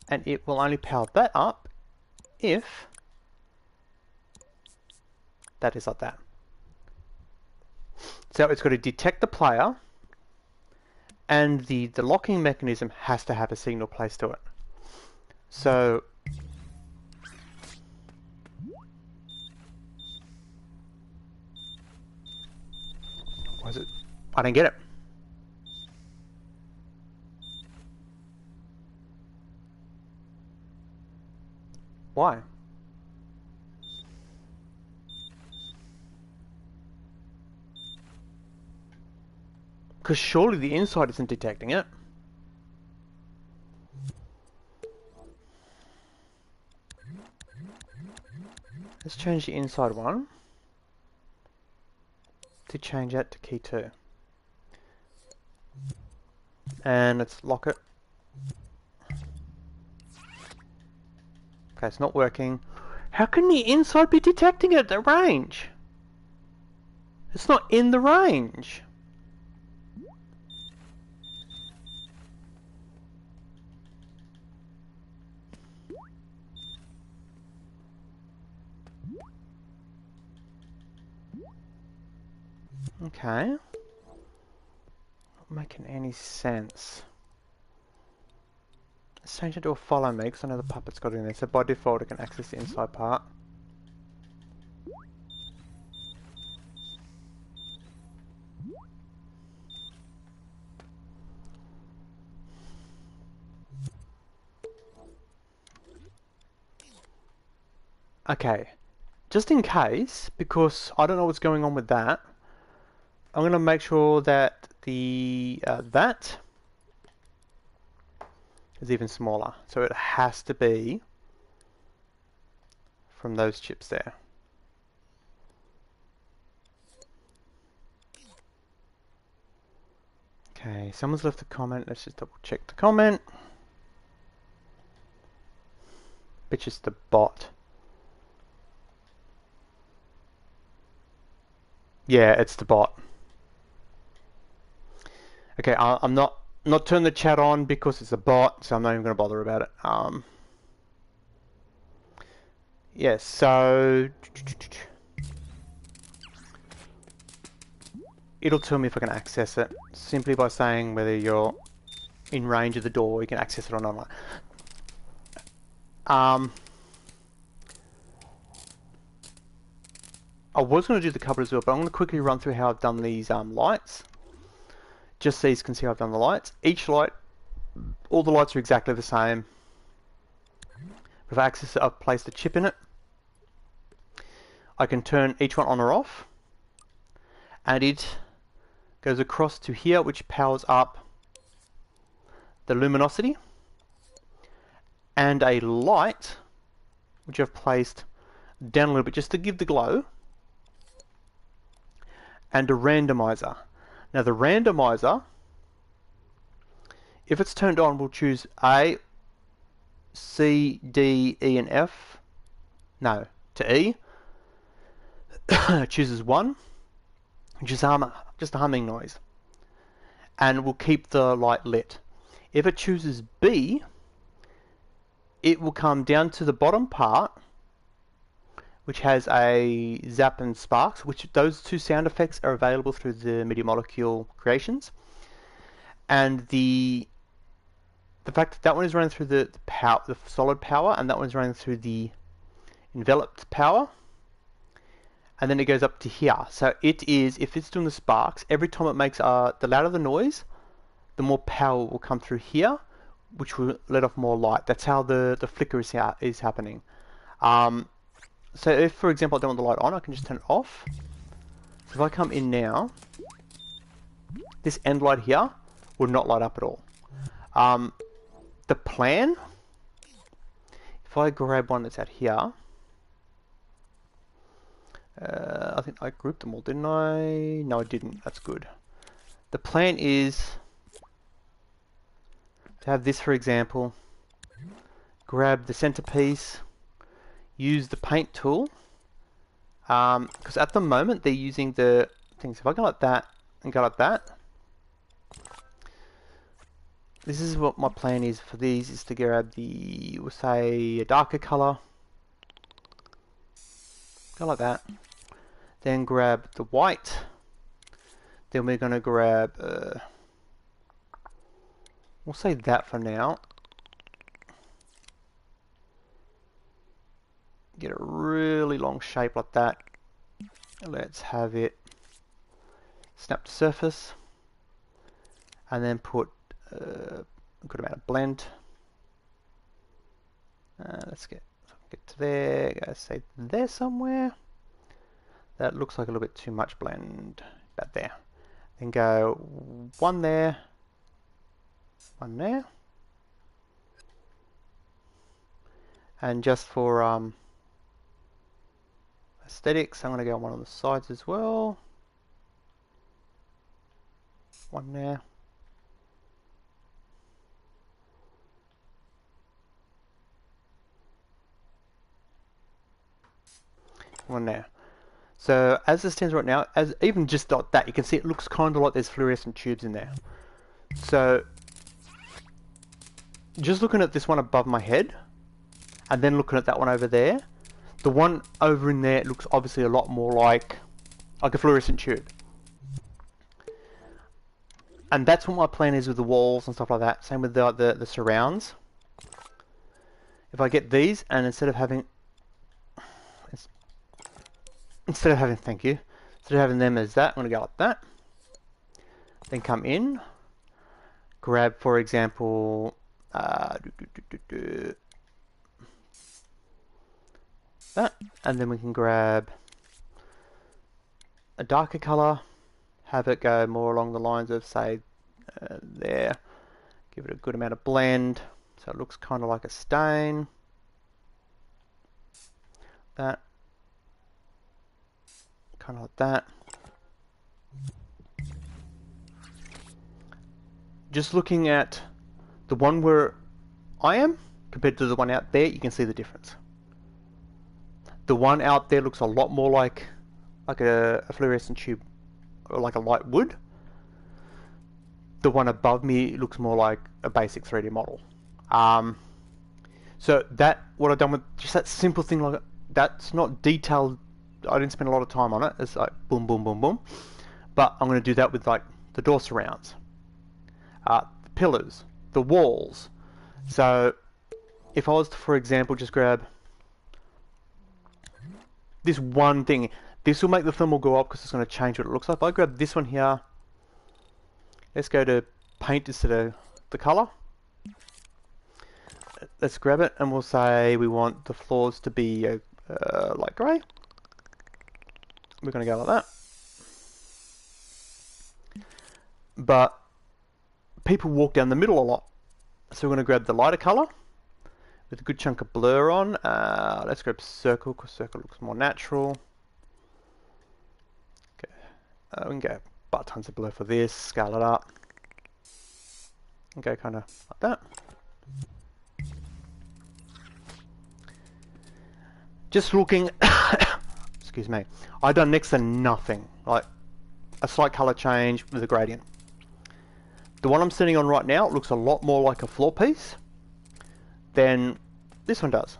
And it will only power that up if that is like that. So it's got to detect the player, and the locking mechanism has to have a signal placed to it. So what is it? I didn't get it. Why? Because surely the inside isn't detecting it. Let's change the inside one to change that to key 2. And let's lock it. Okay, it's not working. How can the inside be detecting it at the range? It's not in the range. Okay. Not making any sense. Let's change it to a follow me because I know the puppet's got it in there. So by default it can access the inside part. Okay. Just in case, because I don't know what's going on with that, I'm going to make sure that the that is even smaller. So it has to be from those chips there. Okay, someone's left a comment. Let's just double check the comment. Which is the bot. Yeah, it's the bot. Okay, I'm not turning the chat on because it's a bot, so I'm not even going to bother about it. Yes, so it'll tell me if I can access it simply by saying whether you're in range of the door. You can access it or not. I was going to do the cupboard as well, but I'm going to quickly run through how I've done these lights. Just so you can see how I've done the lights. Each light, all the lights are exactly the same. With access, I've placed a chip in it. I can turn each one on or off. And it goes across to here, which powers up the luminosity. And a light, which I've placed down a little bit just to give the glow. And a randomizer. Now the randomizer, if it's turned on, we'll choose A, C, D, E and F. No, to E. It chooses 1, which is just a humming noise. And we'll keep the light lit. If it chooses B, it will come down to the bottom part, which has a zap and sparks, which those two sound effects are available through the MIDI molecule creations. And the fact that one is running through the solid power, and that one's running through the enveloped power, and then it goes up to here. So it is, if it's doing the sparks, every time it makes the louder the noise, the more power will come through here, which will let off more light. That's how the flicker is happening. So if, for example, I don't want the light on, I can just turn it off. So if I come in now, this end light here will not light up at all. The plan, if I grab one that's out here, I think I grouped them all, didn't I? No, I didn't. That's good. The plan is to have this, for example, grab the centerpiece, use the paint tool, because at the moment they're using the things. If I go like that and go like that, this is what my plan is for these, is to grab the, we'll say, a darker color, go like that, then grab the white, then we're going to grab, we'll say that for now, get a really long shape like that, let's have it snap to surface, and then put a good amount of blend. Let's get to there, go say there somewhere. That looks like a little bit too much blend, about there. Then go one there, one there. And just for aesthetics, I'm going to go one on the sides as well. One there. One there. So as it stands right now, as even just like that, you can see it looks kind of like there's fluorescent tubes in there. So just looking at this one above my head, and then looking at that one over there, the one over in there looks obviously a lot more like a fluorescent tube. And that's what my plan is with the walls and stuff like that. Same with the surrounds. If I get these, and instead of having, thank you, instead of having them as that, I'm going to go like that. Then come in, grab, for example, that, and then we can grab a darker color, have it go more along the lines of, say, there, give it a good amount of blend, so it looks kind of like a stain, that, kind of like that. Just looking at the one where I am compared to the one out there, you can see the difference. The one out there looks a lot more like a fluorescent tube, or like a light wood. The one above me looks more like a basic 3D model. So that, what I've done with just that simple thing, like that's not detailed. I didn't spend a lot of time on it. It's like boom, boom, boom, boom. But I'm going to do that with like the door surrounds, the pillars, the walls. So if I was to, for example, just grab this one thing, this will make the thermal go up because it's going to change what it looks like. If I grab this one here, let's go to paint instead of the color. Let's grab it and we'll say we want the floors to be light grey. We're going to go like that. But people walk down the middle a lot. So we're going to grab the lighter color with a good chunk of blur on. Let's grab circle because circle looks more natural. Okay. We can go butt tons of blur for this, scale it up. And go kind of like that. Just looking, excuse me, I've done next to nothing, like a slight color change with a gradient. The one I'm sitting on right now looks a lot more like a floor piece than this one does.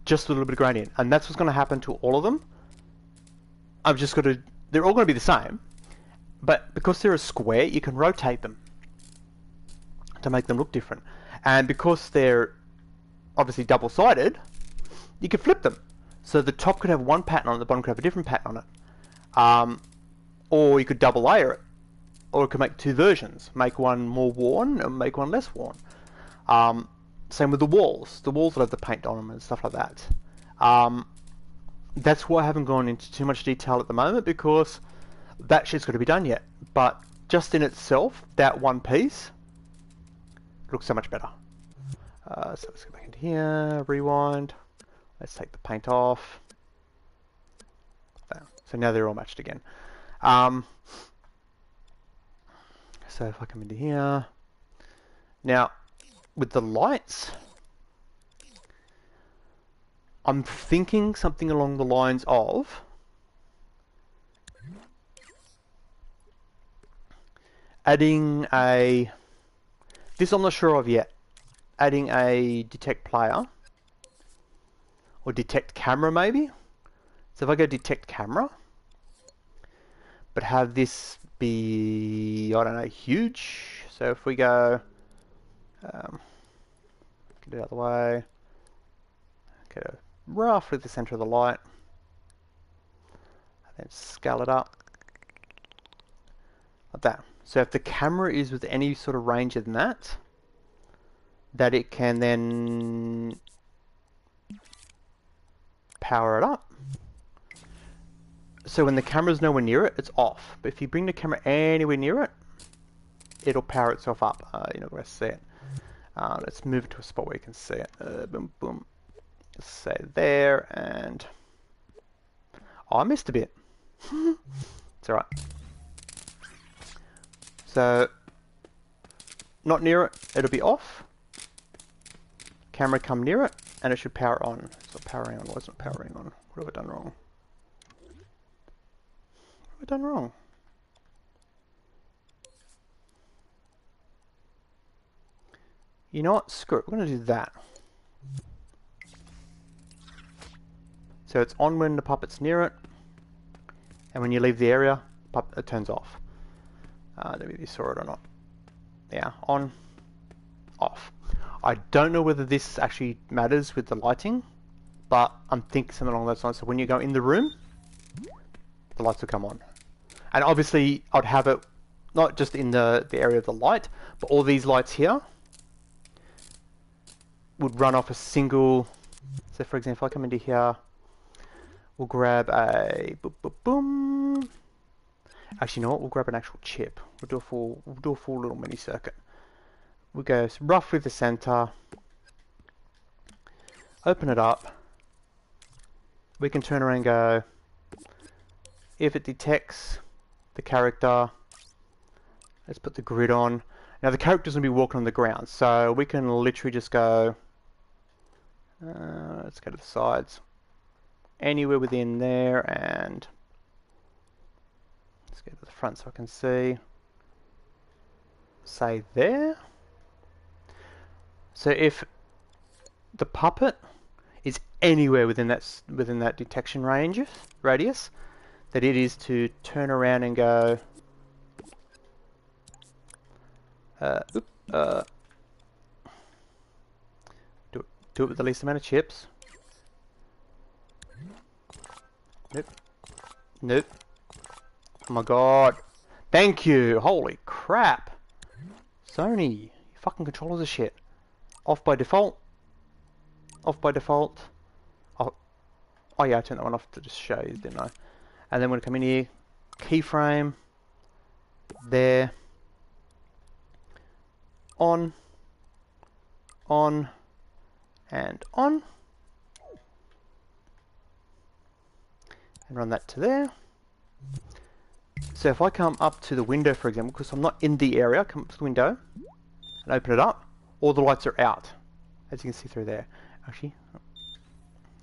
Just a little bit of gradient, and that's what's going to happen to all of them. I've just got to, they're all going to be the same, but because they're a square, you can rotate them to make them look different. And because they're obviously double-sided, you can flip them. So the top could have one pattern on it, the bottom could have a different pattern on it. Or you could double layer it. Or it could make two versions. Make one more worn and make one less worn. Same with the walls. The walls will have the paint on them and stuff like that. That's why I haven't gone into too much detail at the moment, because that shit's got to be done yet. But just in itself, that one piece looks so much better. So let's go back into here, rewind. Let's take the paint off. So now they're all matched again. So if I come into here, now with the lights, I'm thinking something along the lines of adding a, this I'm not sure of yet, adding a detect player or detect camera maybe. So if I go detect camera, but have this be, I don't know, huge. So if we go, get it out of the way, go roughly the center of the light, and then scale it up like that. So if the camera is with any sort of range than that, that it can then power it up. So when the camera's nowhere near it, it's off. But if you bring the camera anywhere near it, it'll power itself up. You're not going to see it. Let's move it to a spot where you can see it. Boom, boom. Let's say there, and oh, I missed a bit. It's alright. So, not near it, it'll be off. Camera come near it, and it should power on. It's not powering on. Why is it not powering on? What have I done wrong? What have I done wrong? You know what? Screw it. We're going to do that. So it's on when the puppet's near it, and when you leave the area, it turns off. Let me know if you saw it or not. Yeah, on, off. I don't know whether this actually matters with the lighting, but I'm thinking something along those lines. So when you go in the room, the lights will come on. And obviously, I'd have it not just in the area of the light, but all these lights here would run off a single. So for example, if I come into here, we'll grab a boom, boom, boom. Actually, you know what? We'll grab an actual chip. We'll do a full little mini circuit. We'll go roughly the center. Open it up. We can turn around and go. If it detects the character, let's put the grid on. Now the character's gonna be walking on the ground, so we can literally just go. Let's go to the sides. Anywhere within there, and let's go to the front so I can see. Say there. So if the puppet is anywhere within that detection radius, that it is to turn around and go. Do it with the least amount of chips. Nope. Nope. Oh my god. Thank you. Holy crap. Sony, your fucking controllers are shit. Off by default. Off by default. Oh yeah, I turned that one off to just show you, didn't I? And then when I come in here, keyframe. There. On. On. And on. And run that to there. So if I come up to the window, for example, because I'm not in the area, come up to the window and open it up, all the lights are out, as you can see through there. Actually,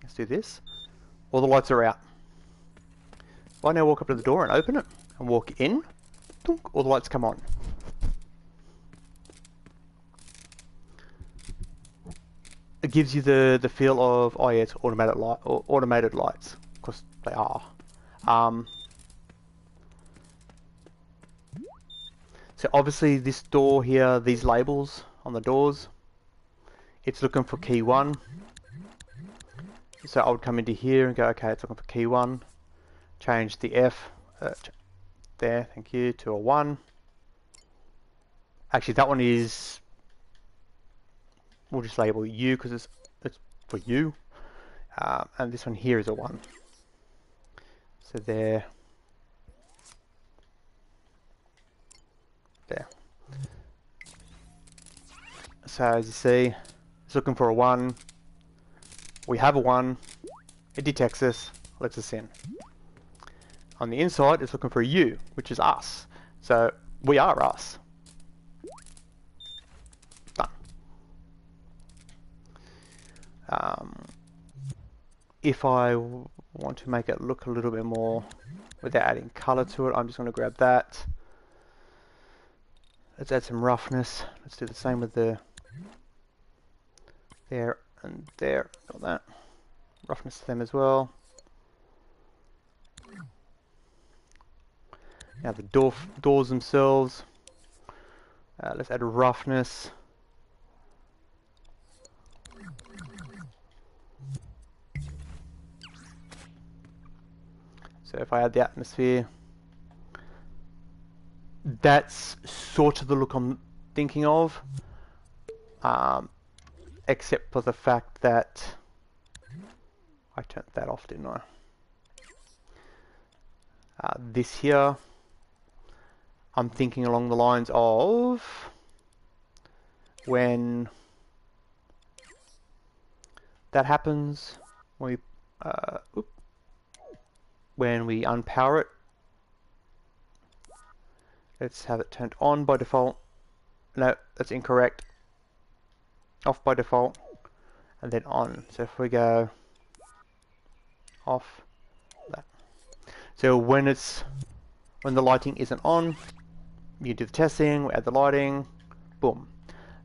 let's do this. All the lights are out. If I now walk up to the door and open it and walk in, all the lights come on. It gives you the feel of, oh yeah, it's automated lights. Of course they are. So obviously this door here, these labels on the doors, it's looking for key 1. So I would come into here and go, okay, it's looking for key 1. Change the F, there, thank you, to a 1. Actually that one is, we'll just label U because it's for you. And this one here is a 1. So there. There. So as you see, it's looking for a 1. We have a 1. It detects us, lets us in. On the inside, it's looking for a U, which is us. So we are us. If I want to make it look a little bit more without adding color to it, I'm just going to grab that. Let's add some roughness. Let's do the same with the there and there. Got that. Roughness to them as well. Now the doors themselves. Let's add roughness. So if I add the atmosphere, that's sort of the look I'm thinking of, except for the fact that I turned that off, didn't I? This here, I'm thinking along the lines of when that happens, when we unpower it. Let's have it turned on by default. No, that's incorrect. Off by default, and then on. So if we go off, that. So when the lighting isn't on, you do the testing, we add the lighting, boom.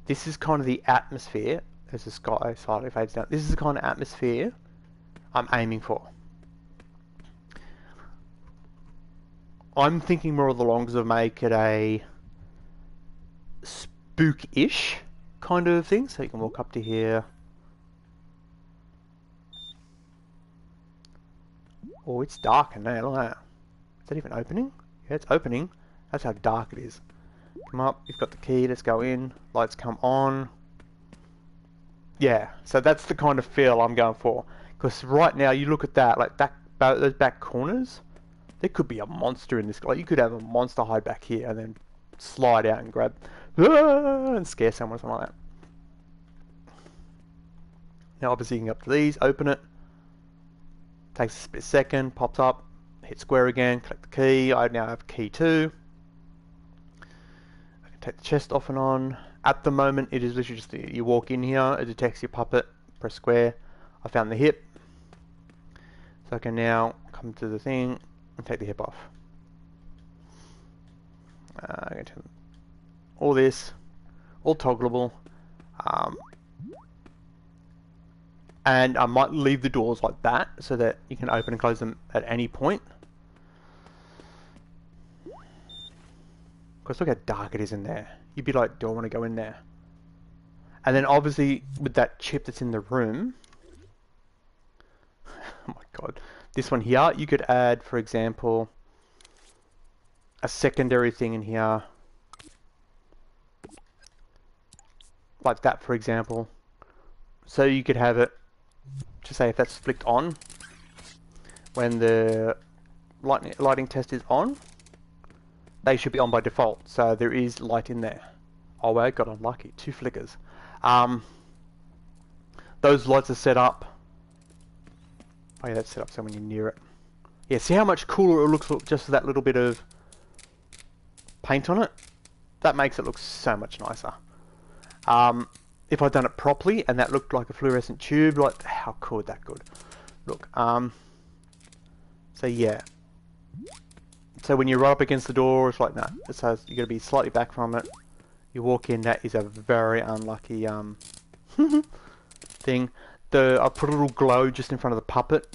This is kind of the atmosphere. As the sky slightly fades down, this is the kind of atmosphere I'm aiming for. I'm thinking more of the longs of make it a spook-ish kind of thing. So you can walk up to here. Oh, it's dark in there, look at that. Is that even opening? Yeah, it's opening. That's how dark it is. Come up, you've got the key, let's go in. Lights come on. Yeah, so that's the kind of feel I'm going for. Because right now, you look at that, like those back corners, there could be a monster in this. Like you could have a monster hide back here and then slide out and grab and scare someone or something like that. Now obviously you can go up to these, open it. Takes a split second, pops up, hit square again, collect the key. I now have key 2. I can take the chest off and on. At the moment it is literally just you walk in here, it detects your puppet, press square. I found the hip. So I can now come to the thing and take the hip off. I'm going to turn all this, all toggleable. And I might leave the doors like that so that you can open and close them at any point. Because look how dark it is in there. You'd be like, do I want to go in there? And then obviously with that chip that's in the room, oh my god, this one here, you could add, for example, a secondary thing in here. Like that, for example. So you could have it, to say if that's flicked on, when the lighting test is on, they should be on by default. So there is light in there. Oh well, I got unlucky. 2 flickers. Those lights are set up. Oh yeah, that's set up so when you're near it. Yeah, see how much cooler it looks just with that little bit of paint on it? That makes it look so much nicer. If I'd done it properly and that looked like a fluorescent tube, like how cool would that look? So yeah. So when you're right up against the door, it's like no, it says you got to be slightly back from it. You walk in, that is a very unlucky thing. I put a little glow just in front of the puppet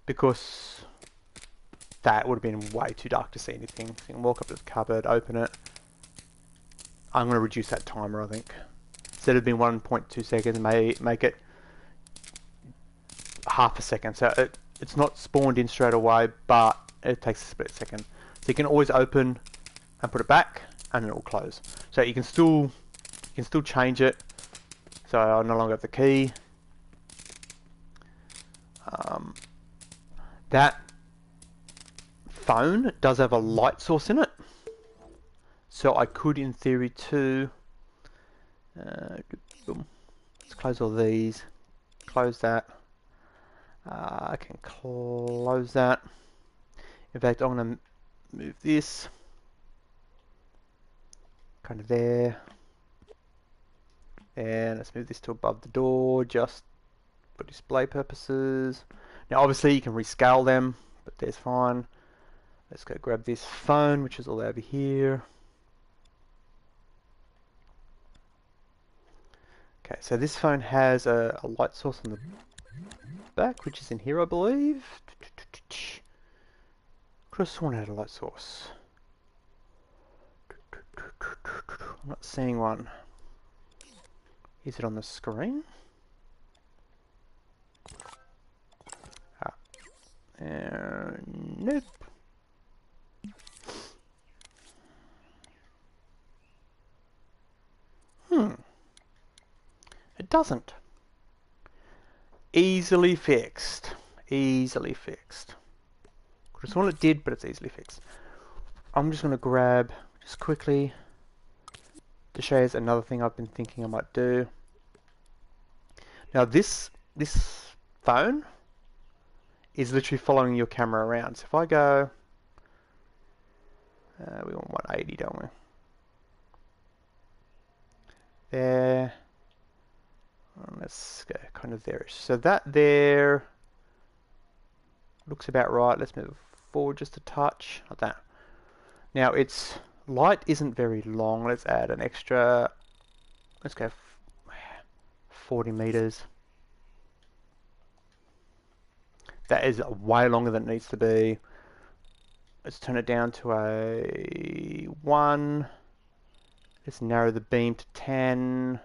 because that would have been way too dark to see anything. So you can walk up to the cupboard, open it. I'm going to reduce that timer, I think. Instead of being 1.2 seconds, make it half a second. So it's not spawned in straight away, but it takes a split second. So you can always open and put it back, and it will close. So you can still change it. So I no longer have the key. That phone does have a light source in it. So I could, in theory, too. Let's close all these. Close that. I can close that. In fact, I'm going to move this kind of there. And let's move this to above the door just for display purposes. Now obviously you can rescale them, but there's fine. Let's go grab this phone, which is all over here. Okay, so this phone has a light source on the back, which is in here, I believe. Could have sworn I had a light source. I'm not seeing one. Is it on the screen? Nope. It doesn't. Easily fixed. Easily fixed. Could have sworn it did, but it's easily fixed. I'm just going to grab, just quickly, to show you another thing I've been thinking I might do. Now this phone is literally following your camera around. So if I go, we want 180, don't we? There. Let's go kind of there. So that there looks about right. Let's move forward just a touch, like that. Now its light isn't very long. Let's add an extra, let's go 40 meters. That is way longer than it needs to be. Let's turn it down to a 1. Let's narrow the beam to 10.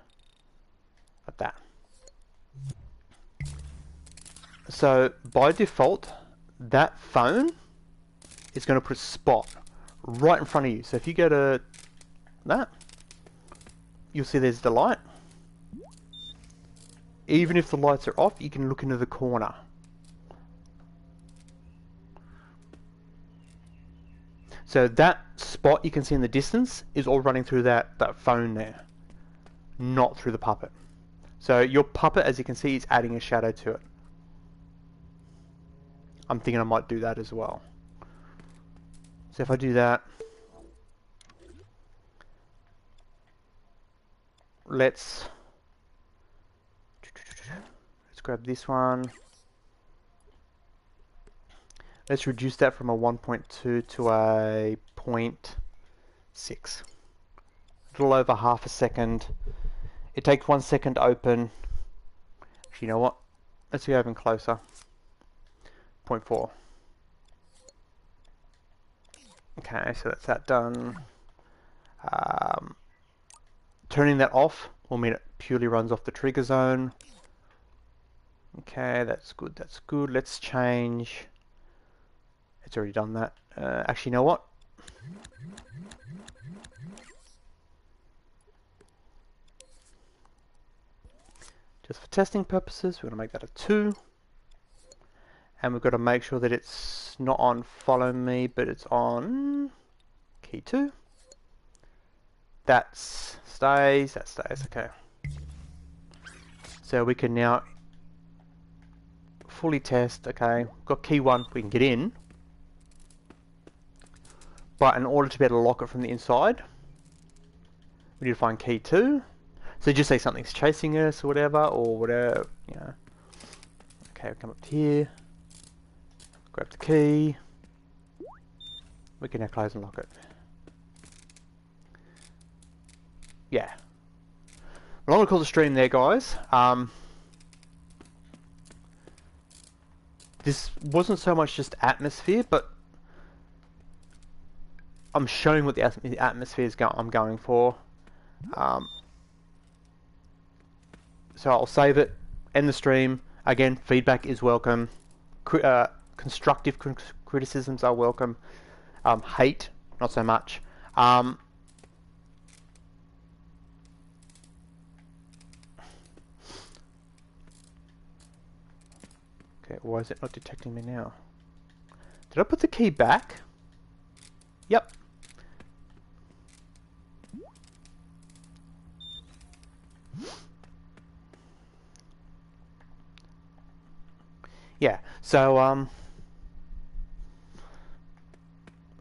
Like that. So by default, that phone is going to put a spot right in front of you. So if you go to that, you'll see there's the light. Even if the lights are off, you can look into the corner. So that spot you can see in the distance is all running through that phone there, not through the puppet. So your puppet, as you can see, is adding a shadow to it. I'm thinking I might do that as well. So if I do that, let's grab this one. Let's reduce that from a 1.2 to a 0.6. A little over half a second. It takes 1 second to open. Actually, you know what? Let's go even closer. 0.4. Okay, so that's that done. Turning that off will mean it purely runs off the trigger zone. Okay, that's good, that's good. Let's change. It's already done that. Actually, you know what? Just for testing purposes, we're going to make that a 2. And we've got to make sure that it's not on follow me, but it's on key 2. That stays, okay. So we can now fully test, okay. Got key 1, we can get in. But in order to be able to lock it from the inside, we need to find key 2. So just say something's chasing us or whatever, you know. Okay, we come up to here. Grab the key. We can now close and lock it. Yeah. Well, I'm going to call the stream there, guys. This wasn't so much just atmosphere, but I'm showing what the atmosphere is I'm going for. So I'll save it, end the stream. Again, feedback is welcome. Constructive criticisms are welcome. Hate, not so much. Okay, why is it not detecting me now? Did I put the key back? Yep. Yeah, so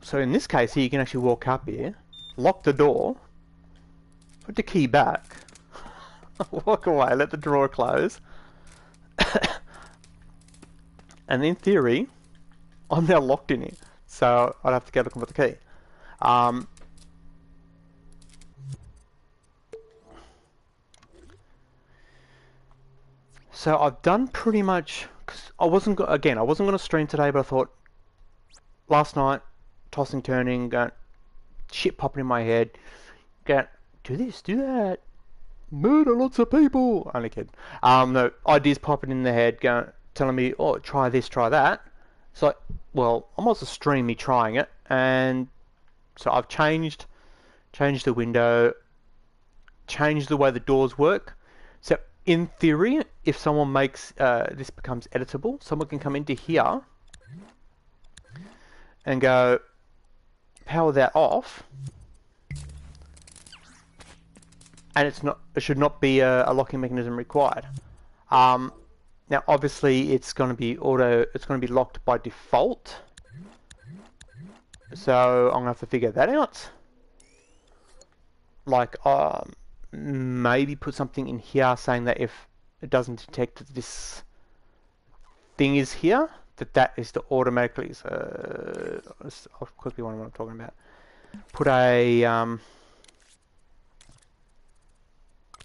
so in this case here, you can actually walk up here, lock the door, put the key back, Walk away, let the drawer close. And in theory, I'm now locked in here. So I'd have to go looking for the key. So I've done pretty much, cause I wasn't going to stream today, but I thought last night, tossing, turning, going, shit popping in my head, going, do this, do that, murder lots of people. Only kidding. No, ideas popping in the head, going, telling me, oh, try this, try that. It's like, well, I might as well stream me trying it, and so I've changed the window, changed the way the doors work. So in theory, if someone makes this becomes editable, someone can come into here and go power that off, and it should not be a locking mechanism required. Now obviously it's going to be locked by default, so I'm gonna have to figure that out. Like maybe put something in here saying that if it doesn't detect that this thing is here, that is to automatically. I'll quickly wonder what I'm talking about. Put a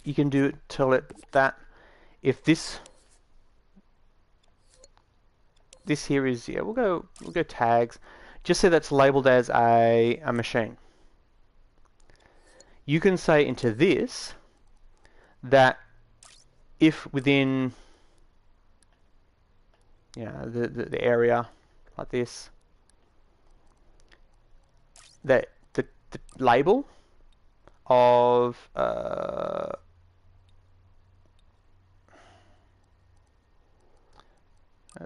you can do it till it that if this here is, yeah, we'll go tags. Just say that's labeled as a machine. You can say into this that if within, you know, the area like this, that the label of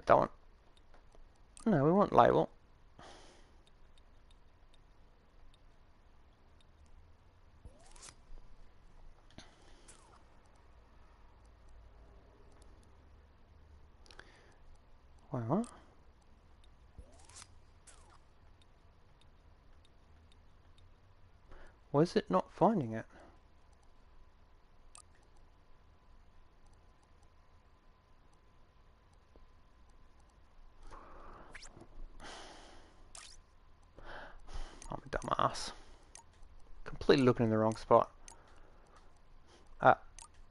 don't want, no, we want label. Well, why is it not finding it? I'm a dumbass. Completely looking in the wrong spot.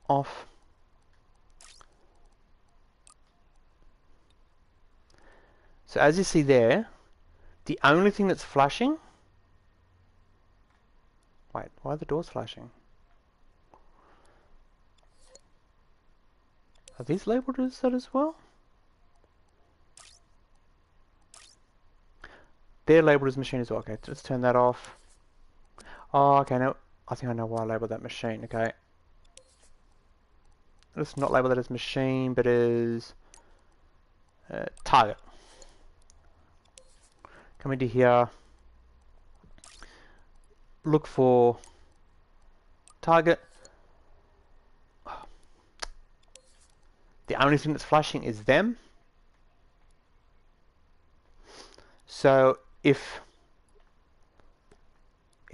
Off. So as you see there, the only thing that's flashing... Wait, why are the doors flashing? Are these labeled as that as well? They're labeled as machine as well. Okay, let's turn that off. Oh, okay, now I think I know why I labeled that machine. Okay. Let's not label that as machine, but as target. Come into here. Look for target. The only thing that's flashing is them. So if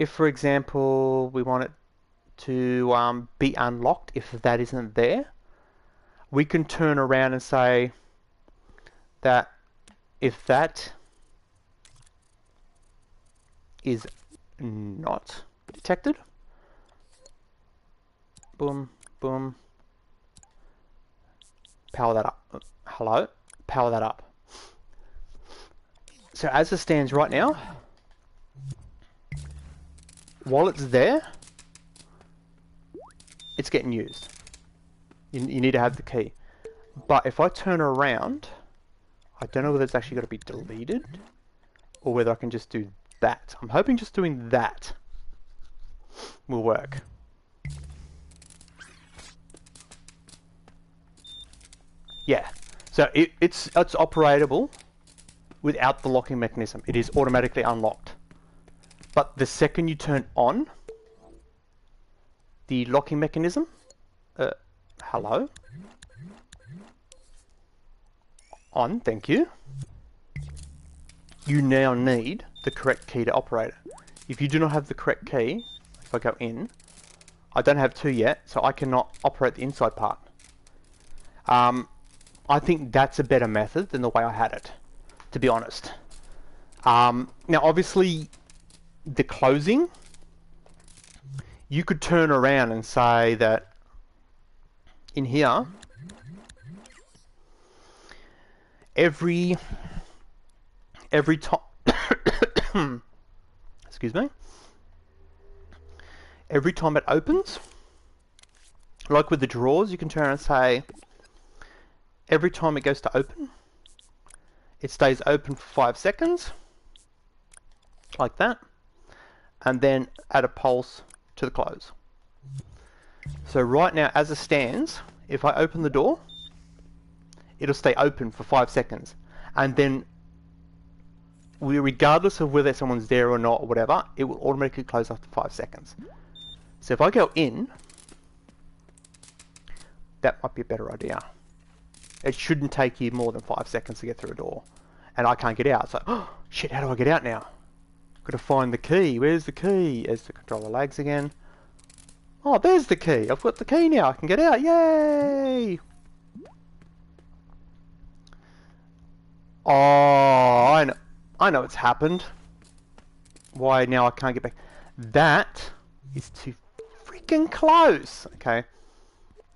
for example we want it to be unlocked, if that isn't there, we can turn around and say that if that is not detected, boom, boom, power that up. Hello, power that up. So as it stands right now, while it's there, it's getting used. You need to have the key. But if I turn around, I don't know whether it's actually got to be deleted or whether I can just do that. I'm hoping just doing that will work. Yeah, so it's operatable without the locking mechanism. It is automatically unlocked. But the second you turn on the locking mechanism, hello? On, thank you. You now need the correct key to operate it. If you do not have the correct key, if I go in, I don't have 2 yet, so I cannot operate the inside part. I think that's a better method than the way I had it, to be honest. Now, obviously, the closing, you could turn around and say that in here, every time, excuse me, every time it opens, like with the drawers, you can turn and say, every time it goes to open, it stays open for 5 seconds, like that, and then add a pulse to the close. So right now, as it stands, if I open the door, it'll stay open for 5 seconds, and then regardless of whether someone's there or not or whatever, it will automatically close after 5 seconds. So if I go in, that might be a better idea. It shouldn't take you more than 5 seconds to get through a door, and I can't get out. So, oh shit, how do I get out now? Got to find the key. Where's the key? There's the controller lags again. Oh, there's the key. I've got the key now. I can get out. Yay! Oh, I know it's happened. Why now I can't get back? That is too freaking close. Okay.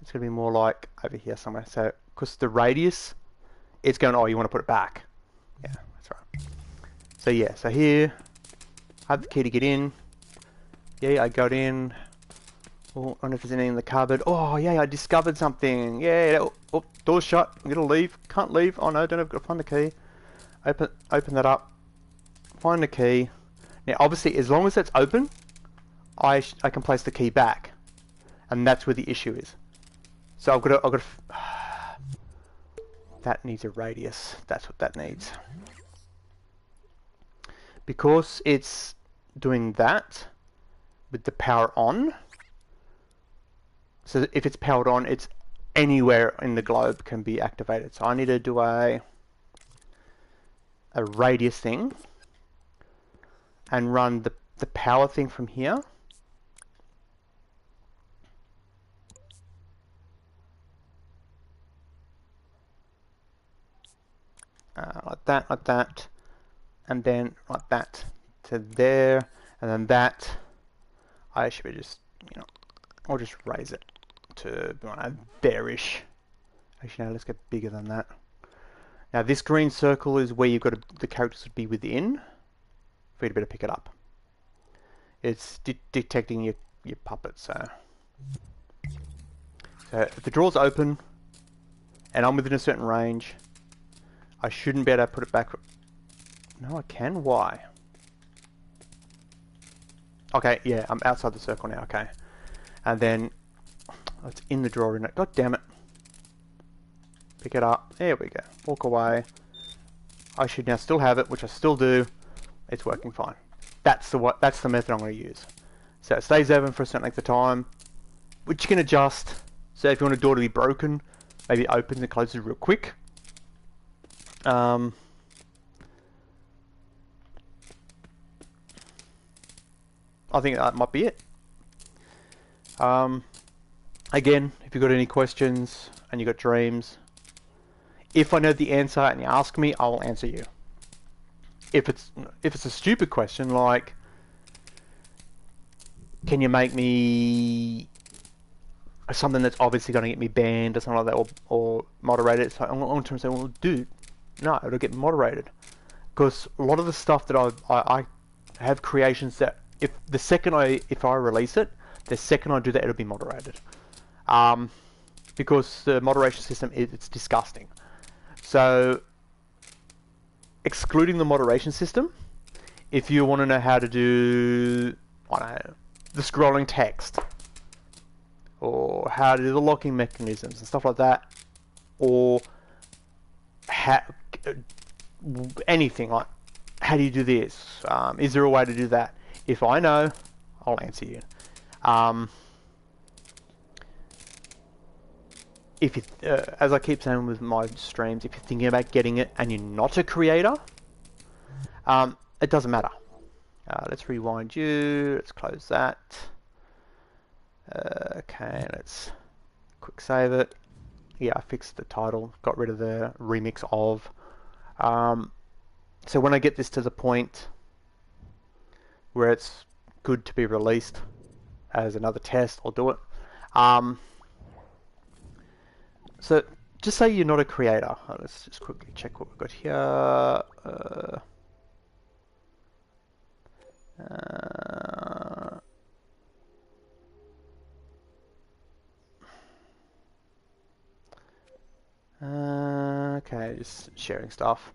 It's going to be more like over here somewhere. So, because the radius, it's going, oh, you want to put it back. Yeah, that's right. So yeah, so here, I have the key to get in. Yeah, I got in. Oh, I don't know if there's anything in the cupboard. Oh, yeah, I discovered something. Yeah, oh, door's shut. I'm going to leave. Can't leave. Oh no, don't have to find the key. Open that up. Find the key. Now, obviously, as long as it's open, I can place the key back. And that's where the issue is. So I've got to that needs a radius. That's what that needs. Because it's doing that with the power on. So if it's powered on, it's anywhere in the globe can be activated. So I need to do a radius thing and run the power thing from here. Like that, and then like that to there, and then that. I should be just, I'll just raise it to there-ish. Actually, no, let's get bigger than that. Now, this green circle is where you've got the characters would be within for you to be able to pick it up. It's detecting your puppet, so if the draw's open and I'm within a certain range, I shouldn't be able to put it back. No, I can. Why? Okay, yeah, I'm outside the circle now. Okay, and then it's in the drawer. In it. God damn it! Pick it up. There we go. Walk away. I should now still have it, which I still do. It's working fine. That's the method I'm going to use. So it stays open for a certain length of time, which you can adjust. So if you want a door to be broken, maybe it opens and closes real quick. I think that might be it. Again, if you've got any questions and you've got dreams, if I know the answer and you ask me, I will answer you. If it's a stupid question like, can you make me something that's obviously going to get me banned or something like that, or moderated, so I'm going to say, well, dude, no, it'll get moderated. Because a lot of the stuff that I have creations that if I release it, the second I do that, it'll be moderated. Because the moderation system it's disgusting. So excluding the moderation system, if you want to know how to do, I don't know, the scrolling text, or how to do the locking mechanisms and stuff like that, or anything like, how do you do this? Is there a way to do that? If I know, I'll answer you. If you, as I keep saying with my streams, if you're thinking about getting it and you're not a creator, it doesn't matter. Let's rewind you. Let's close that. Okay, let's quick save it. Yeah, I fixed the title, got rid of the remix of. So when I get this to the point where it's good to be released as another test, I'll do it. So just say you're not a creator. Let's just quickly check what we've got here. Okay, just sharing stuff.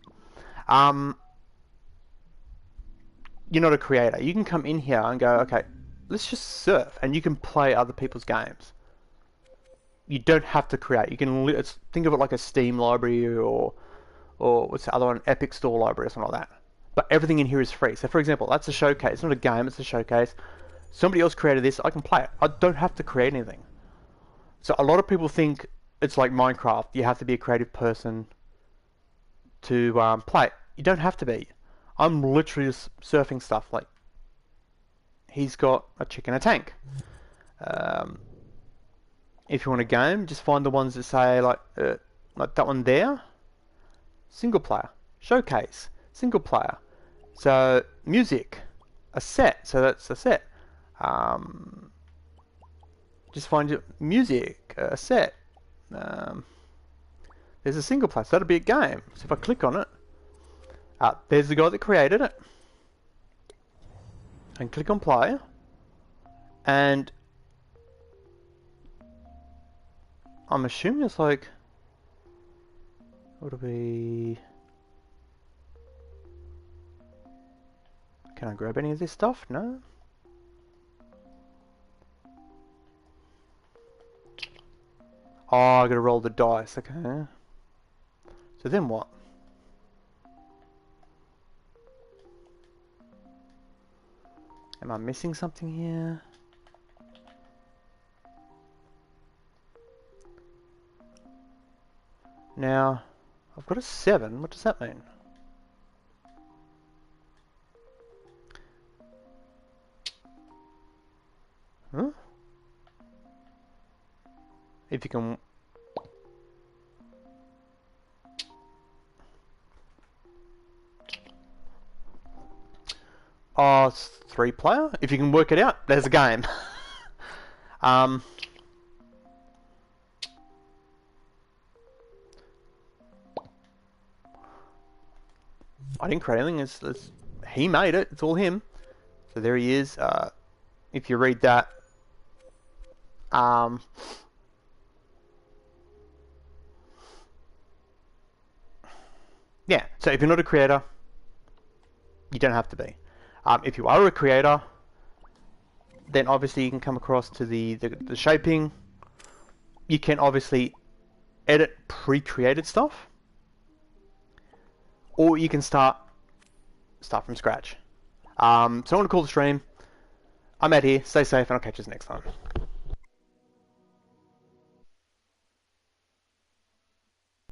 You're not a creator. You can come in here and go, okay, let's just surf, and you can play other people's games. You don't have to create. You can think of it like a Steam library or what's the other one, Epic Store library or something like that. But everything in here is free. So for example, that's a showcase. It's not a game, it's a showcase. Somebody else created this, I can play it. I don't have to create anything. So a lot of people think it's like Minecraft. You have to be a creative person to play it. You don't have to be. I'm literally just surfing stuff. Like, he's got a chick in a tank. If you want a game, just find the ones that say like that one there. Single player. Showcase. Single player. So music. A set. So that's a set. Just find your music. A set. There's a single player. So that'll be a game. So if I click on it, there's the guy that created it. And click on play. And I'm assuming it's like, would it be? Can I grab any of this stuff? No. Oh, I gotta roll the dice. Okay. So then what? Am I missing something here? Now, I've got a 7. What does that mean? Huh? If you can... Oh, it's 3 player? If you can work it out, there's a game. I didn't create anything. It's he made it. It's all him. So there he is. If you read that, yeah. So if you're not a creator, you don't have to be. If you are a creator, then obviously you can come across to the shaping. You can obviously edit pre-created stuff, or you can start from scratch. So I want to call the stream. I'm out here. Stay safe, and I'll catch you next time.